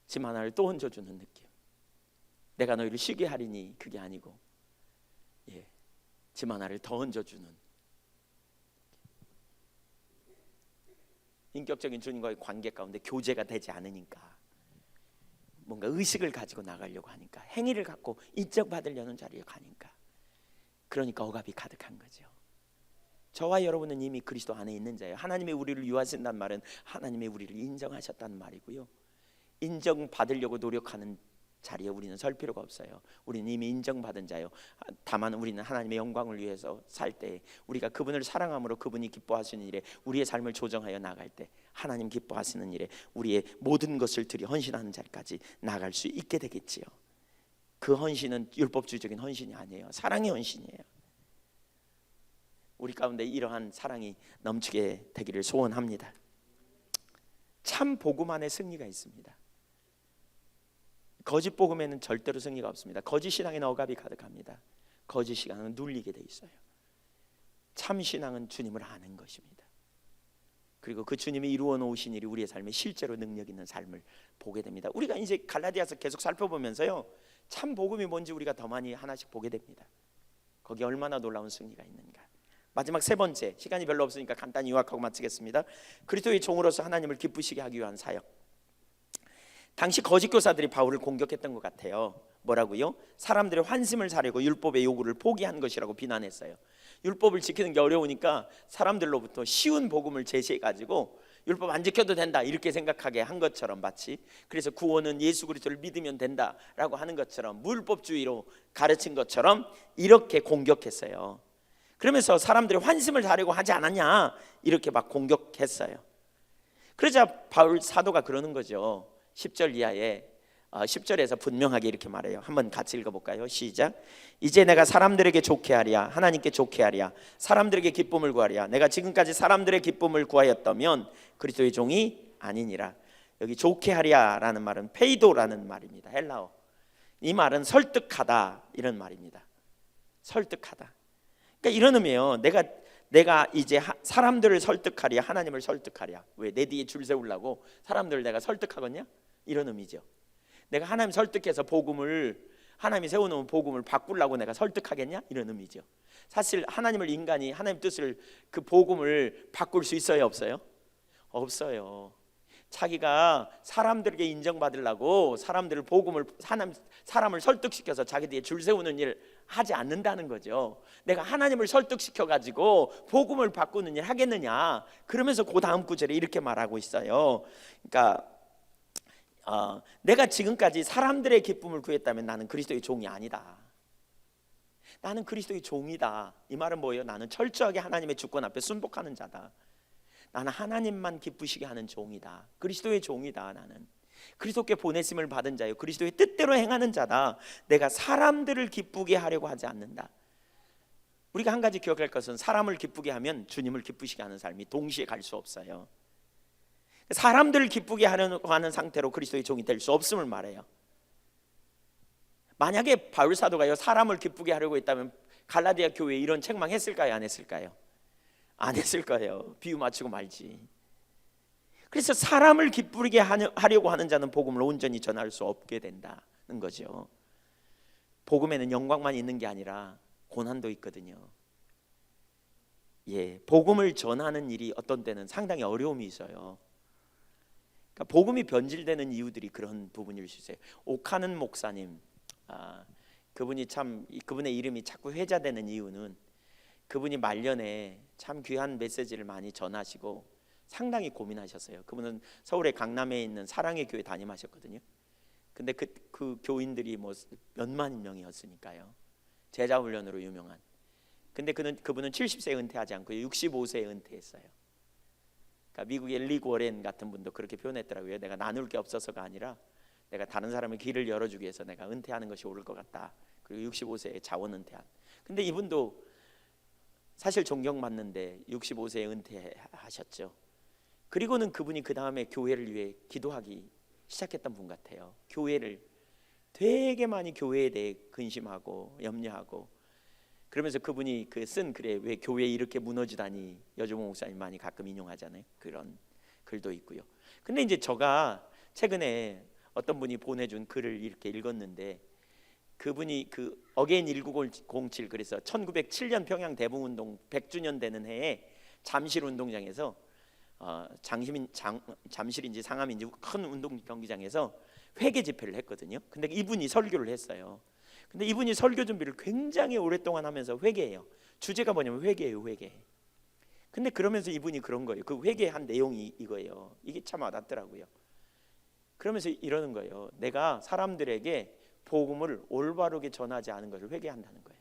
짐 하나를 또 얹어주는 느낌. 내가 너희를 쉬게 하리니, 그게 아니고 짐 하나를 더 얹어주는, 인격적인 주님과의 관계 가운데 교제가 되지 않으니까, 뭔가 의식을 가지고 나가려고 하니까, 행위를 갖고 인정받으려는 자리에 가니까, 그러니까 억압이 가득한 거죠. 저와 여러분은 이미 그리스도 안에 있는 자예요. 하나님이 우리를 유하신다는 말은 하나님이 우리를 인정하셨다는 말이고요. 인정받으려고 노력하는 자리에 우리는 설 필요가 없어요. 우리는 이미 인정받은 자요. 다만 우리는 하나님의 영광을 위해서 살 때, 우리가 그분을 사랑함으로 그분이 기뻐하시는 일에 우리의 삶을 조정하여 나갈 때, 하나님 기뻐하시는 일에 우리의 모든 것을 들여 헌신하는 자리까지 나갈 수 있게 되겠지요. 그 헌신은 율법주의적인 헌신이 아니에요. 사랑의 헌신이에요. 우리 가운데 이러한 사랑이 넘치게 되기를 소원합니다. 참 복음 안에 승리가 있습니다. 거짓 복음에는 절대로 승리가 없습니다. 거짓 신앙에는 억압이 가득합니다. 거짓 신앙은 눌리게 돼 있어요. 참 신앙은 주님을 아는 것입니다. 그리고 그 주님이 이루어 놓으신 일이 우리의 삶에 실제로 능력 있는 삶을 보게 됩니다. 우리가 이제 갈라디아서 계속 살펴보면서요, 참 복음이 뭔지 우리가 더 많이 하나씩 보게 됩니다. 거기에 얼마나 놀라운 승리가 있는가. 마지막 세 번째, 시간이 별로 없으니까 간단히 요약하고 마치겠습니다. 그리스도의 종으로서 하나님을 기쁘시게 하기 위한 사역. 당시 거짓 교사들이 바울을 공격했던 것 같아요. 뭐라고요? 사람들의 환심을 사려고 율법의 요구를 포기한 것이라고 비난했어요. 율법을 지키는 게 어려우니까 사람들로부터 쉬운 복음을 제시해가지고 율법 안 지켜도 된다 이렇게 생각하게 한 것처럼 마치, 그래서 구원은 예수 그리스도를 믿으면 된다라고 하는 것처럼 무율법주의로 가르친 것처럼 이렇게 공격했어요. 그러면서 사람들이 환심을 사려고 하지 않았냐 이렇게 막 공격했어요. 그러자 바울 사도가 그러는 거죠. 10절 이하에 10절에서 분명하게 이렇게 말해요. 한번 같이 읽어볼까요? 시작. 이제 내가 사람들에게 좋게 하랴 하나님께 좋게 하랴 사람들에게 기쁨을 구하랴 내가 지금까지 사람들의 기쁨을 구하였다면 그리스도의 종이 아니니라. 여기 좋게 하랴라는 말은 페이도라는 말입니다. 헬라어. 이 말은 설득하다 이런 말입니다. 설득하다. 그러니까 이런 의미예요. 내가 이제 사람들을 설득하랴 하나님을 설득하랴. 왜? 내 뒤에 줄 세우려고 사람들을 내가 설득하겠냐? 이런 의미죠. 내가 하나님 설득해서 하나님이 세워놓은 복음을 바꾸려고 내가 설득하겠냐? 이런 의미죠. 사실 인간이 하나님 뜻을 그 복음을 바꿀 수 있어요, 없어요? 없어요. 자기가 사람들에게 인정받으려고 사람을 설득시켜서 자기 뒤에 줄 세우는 일 하지 않는다는 거죠. 내가 하나님을 설득시켜 가지고 복음을 바꾸는 일 하겠느냐? 그러면서 그 다음 구절에 이렇게 말하고 있어요. 그러니까 내가 지금까지 사람들의 기쁨을 구했다면 나는 그리스도의 종이 아니다. 나는 그리스도의 종이다. 이 말은 뭐예요? 나는 철저하게 하나님의 주권 앞에 순복하는 자다. 나는 하나님만 기쁘시게 하는 종이다. 그리스도의 종이다. 나는 그리스도께 보내심을 받은 자요 그리스도의 뜻대로 행하는 자다. 내가 사람들을 기쁘게 하려고 하지 않는다. 우리가 한 가지 기억할 것은 사람을 기쁘게 하면 주님을 기쁘시게 하는 삶이 동시에 갈 수 없어요. 사람들을 기쁘게 하려고 하는 상태로 그리스도의 종이 될 수 없음을 말해요. 만약에 바울 사도가요 사람을 기쁘게 하려고 했다면 갈라디아 교회에 이런 책망했을까요? 안 했을까요? 안 했을 거예요. 비유 맞추고 말지. 그래서 사람을 기쁘게 하려고 하는 자는 복음을 온전히 전할 수 없게 된다는 거죠. 복음에는 영광만 있는 게 아니라 고난도 있거든요. 복음을 전하는 일이 어떤 때는 상당히 어려움이 있어요. 그러니까 복음이 변질되는 이유들이 그런 부분일 수 있어요. 오카는 목사님, 그분의 이름이 자꾸 회자되는 이유는 그분이 말년에 참 귀한 메시지를 많이 전하시고 상당히 고민하셨어요. 그분은 서울의 강남에 있는 사랑의 교회 담임하셨거든요. 근데 그 교인들이 뭐 몇만 명이었으니까요. 제자 훈련으로 유명한. 근데 그분은 70세에 은퇴하지 않고 65세에 은퇴했어요. 그러니까 미국의 엘리 고렌 같은 분도 그렇게 표현했더라고요. 내가 나눌 게 없어서가 아니라 내가 다른 사람의 길을 열어주기 위해서 내가 은퇴하는 것이 옳을 것 같다. 그리고 65세에 자원 은퇴한. 근데 이분도 사실 존경받는데 65세에 은퇴하셨죠. 그리고는 그분이 그 다음에 교회를 위해 기도하기 시작했던 분 같아요. 교회를 되게 많이 교회에 대해 근심하고 염려하고 그러면서 그분이 쓴 글에 왜 교회 이렇게 무너지다니 여주봉 목사님 많이 가끔 인용하잖아요. 그런 글도 있고요. 근데 이제 제가 최근에 어떤 분이 보내준 글을 이렇게 읽었는데 그분이 어게인 1907 그래서 1907년 평양 대붕운동 100주년 되는 해에 잠실 운동장에서 잠실인지 상암인지 큰 운동 경기장에서 회개 집회를 했거든요. 근데 이분이 설교를 했어요. 근데 이분이 설교 준비를 굉장히 오랫동안 하면서 회개해요. 주제가 뭐냐면 회개예요, 회개. 근데 그러면서 이분이 그런 거예요. 그 회개한 내용이 이거예요. 이게 참 와닿더라고요. 그러면서 이러는 거예요. 내가 사람들에게 복음을 올바르게 전하지 않은 것을 회개한다는 거예요.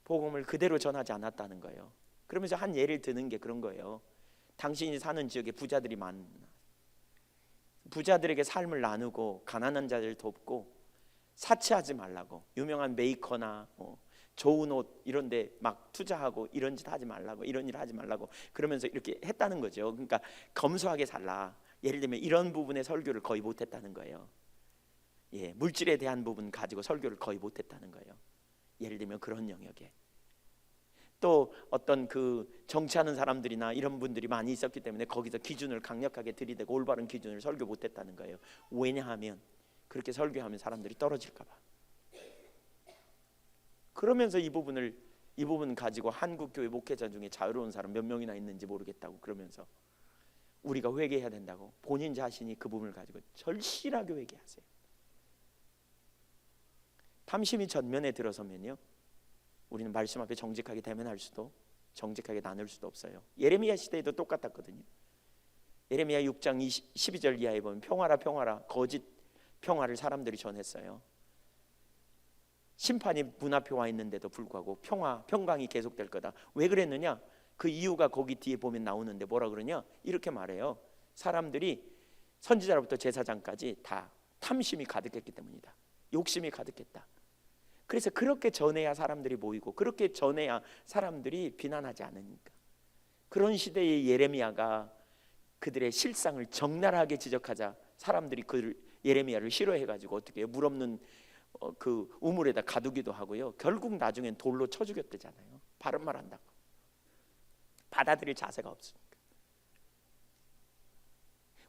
복음을 그대로 전하지 않았다는 거예요. 그러면서 한 예를 드는 게 그런 거예요. 당신이 사는 지역에 부자들이 많아. 부자들에게 삶을 나누고 가난한 자들을 돕고 사치하지 말라고. 유명한 메이커나 좋은 옷 이런 데 막 투자하고 이런 짓 하지 말라고. 이런 일 하지 말라고. 그러면서 이렇게 했다는 거죠. 그러니까 검소하게 살라. 예를 들면 이런 부분의 설교를 거의 못했다는 거예요. 물질에 대한 부분 가지고 설교를 거의 못했다는 거예요. 예를 들면 그런 영역에. 또 어떤 정치하는 사람들이나 이런 분들이 많이 있었기 때문에 거기서 기준을 강력하게 들이대고 올바른 기준을 설교 못했다는 거예요. 왜냐하면 그렇게 설교하면 사람들이 떨어질까 봐. 그러면서 이 부분 가지고 한국교회 목회자 중에 자유로운 사람 몇 명이나 있는지 모르겠다고 그러면서 우리가 회개해야 된다고 본인 자신이 그 부분을 가지고 절실하게 회개하세요. 탐심이 전면에 들어서면요 우리는 말씀 앞에 정직하게 대면할 수도 정직하게 나눌 수도 없어요. 예레미야 시대에도 똑같았거든요. 예레미야 6장 12절 이하에 보면 평화라 평화라 거짓 평화를 사람들이 전했어요. 심판이 문 앞에 와 있는데도 불구하고 평강이 계속될 거다. 왜 그랬느냐? 그 이유가 거기 뒤에 보면 나오는데 뭐라 그러냐? 이렇게 말해요. 사람들이 선지자로부터 제사장까지 다 탐심이 가득했기 때문이다. 욕심이 가득했다. 그래서 그렇게 전해야 사람들이 모이고 그렇게 전해야 사람들이 비난하지 않으니까. 그런 시대의 예레미야가 그들의 실상을 적나라하게 지적하자 사람들이 그 예레미야를 싫어해가지고 어떻게 해요? 물 없는 그 우물에다 가두기도 하고요. 결국 나중엔 돌로 쳐 죽였대잖아요. 바른 말 한다고. 받아들일 자세가 없으니까.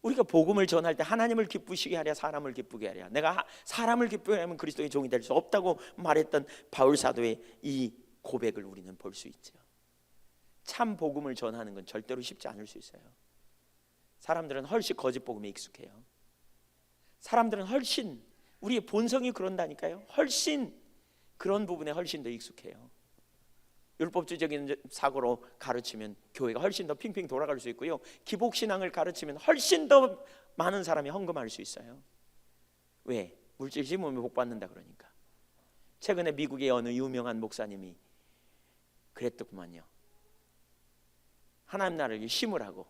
우리가 복음을 전할 때 하나님을 기쁘시게 하랴 사람을 기쁘게 하랴. 내가 사람을 기쁘게 하면 그리스도의 종이 될 수 없다고 말했던 바울 사도의 이 고백을 우리는 볼 수 있죠. 참 복음을 전하는 건 절대로 쉽지 않을 수 있어요. 사람들은 훨씬 거짓 복음에 익숙해요. 사람들은 훨씬 우리의 본성이 그런다니까요. 훨씬 그런 부분에 훨씬 더 익숙해요. 율법주의적인 사고로 가르치면 교회가 훨씬 더 핑핑 돌아갈 수 있고요. 기복신앙을 가르치면 훨씬 더 많은 사람이 헌금할 수 있어요. 왜? 물질 심으면 복 받는다 그러니까. 최근에 미국의 어느 유명한 목사님이 그랬더구만요. 하나님 나라를 심으라고.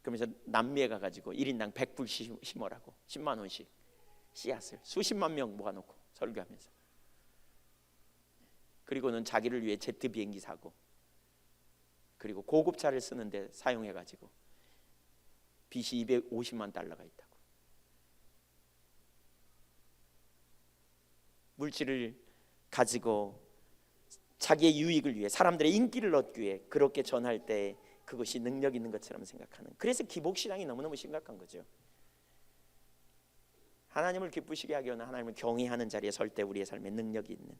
그러면서 남미에 가가지고 1인당 100불 심으라고 10만 원씩 씨앗을 수십만 명 모아놓고 설교하면서. 그리고는 자기를 위해 제트 비행기 사고 그리고 고급차를 쓰는데 사용해가지고 빚이 250만 달러가 있다고. 물질을 가지고 자기의 유익을 위해 사람들의 인기를 얻기 위해 그렇게 전할 때 그것이 능력 있는 것처럼 생각하는. 그래서 기복신앙이 너무너무 심각한 거죠. 하나님을 기쁘시게 하기 위해 하나님을 경외하는 자리에 설 때 우리의 삶에 능력이 있는,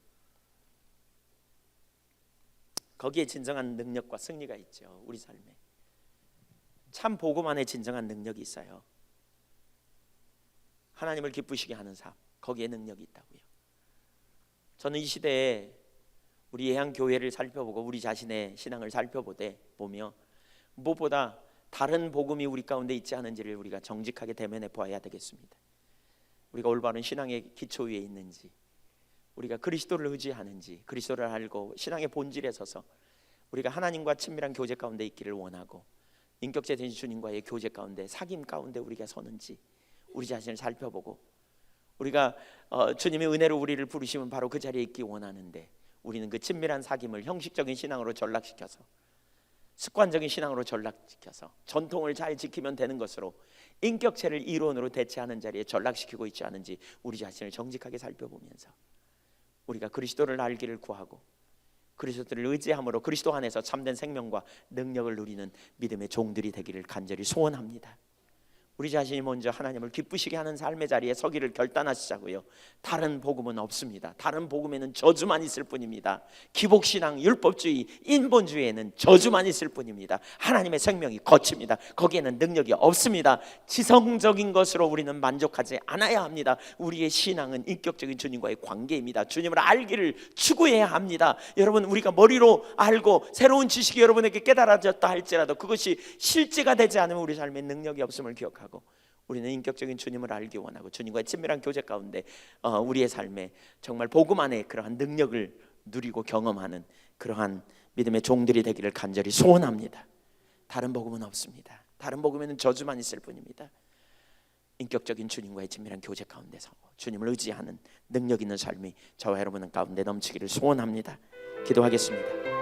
거기에 진정한 능력과 승리가 있죠. 우리 삶에 참 복음 안에 진정한 능력이 있어요. 하나님을 기쁘시게 하는 삶, 거기에 능력이 있다고요. 저는 이 시대에 우리 예향교회를 살펴보고 우리 자신의 신앙을 살펴보되 보며 무엇보다 다른 복음이 우리 가운데 있지 않은지를 우리가 정직하게 대면해 보아야 되겠습니다. 우리가 올바른 신앙의 기초 위에 있는지, 우리가 그리스도를 의지하는지, 그리스도를 알고 신앙의 본질에 서서 우리가 하나님과 친밀한 교제 가운데 있기를 원하고 인격체 되신 주님과의 교제 가운데 사귐 가운데 우리가 서는지 우리 자신을 살펴보고, 우리가 주님의 은혜로 우리를 부르시면 바로 그 자리에 있기 원하는데 우리는 그 친밀한 사귐을 형식적인 신앙으로 전락시켜서, 습관적인 신앙으로 전락시켜서 전통을 잘 지키면 되는 것으로 인격체를 이론으로 대체하는 자리에 전락시키고 있지 않은지 우리 자신을 정직하게 살펴보면서 우리가 그리스도를 알기를 구하고 그리스도를 의지함으로 그리스도 안에서 참된 생명과 능력을 누리는 믿음의 종들이 되기를 간절히 소원합니다. 우리 자신이 먼저 하나님을 기쁘시게 하는 삶의 자리에 서기를 결단하시자고요. 다른 복음은 없습니다. 다른 복음에는 저주만 있을 뿐입니다. 기복신앙, 율법주의, 인본주의에는 저주만 있을 뿐입니다. 하나님의 생명이 거칩니다. 거기에는 능력이 없습니다. 지성적인 것으로 우리는 만족하지 않아야 합니다. 우리의 신앙은 인격적인 주님과의 관계입니다. 주님을 알기를 추구해야 합니다. 여러분, 우리가 머리로 알고 새로운 지식이 여러분에게 깨달아졌다 할지라도 그것이 실제가 되지 않으면 우리 삶에 능력이 없음을 기억하고 우리는 인격적인 주님을 알기 원하고 주님과의 친밀한 교제 가운데 우리의 삶에 정말 복음 안에 그러한 능력을 누리고 경험하는 그러한 믿음의 종들이 되기를 간절히 소원합니다. 다른 복음은 없습니다. 다른 복음에는 저주만 있을 뿐입니다. 인격적인 주님과의 친밀한 교제 가운데서 주님을 의지하는 능력 있는 삶이 저와 여러분 가운데 넘치기를 소원합니다. 기도하겠습니다.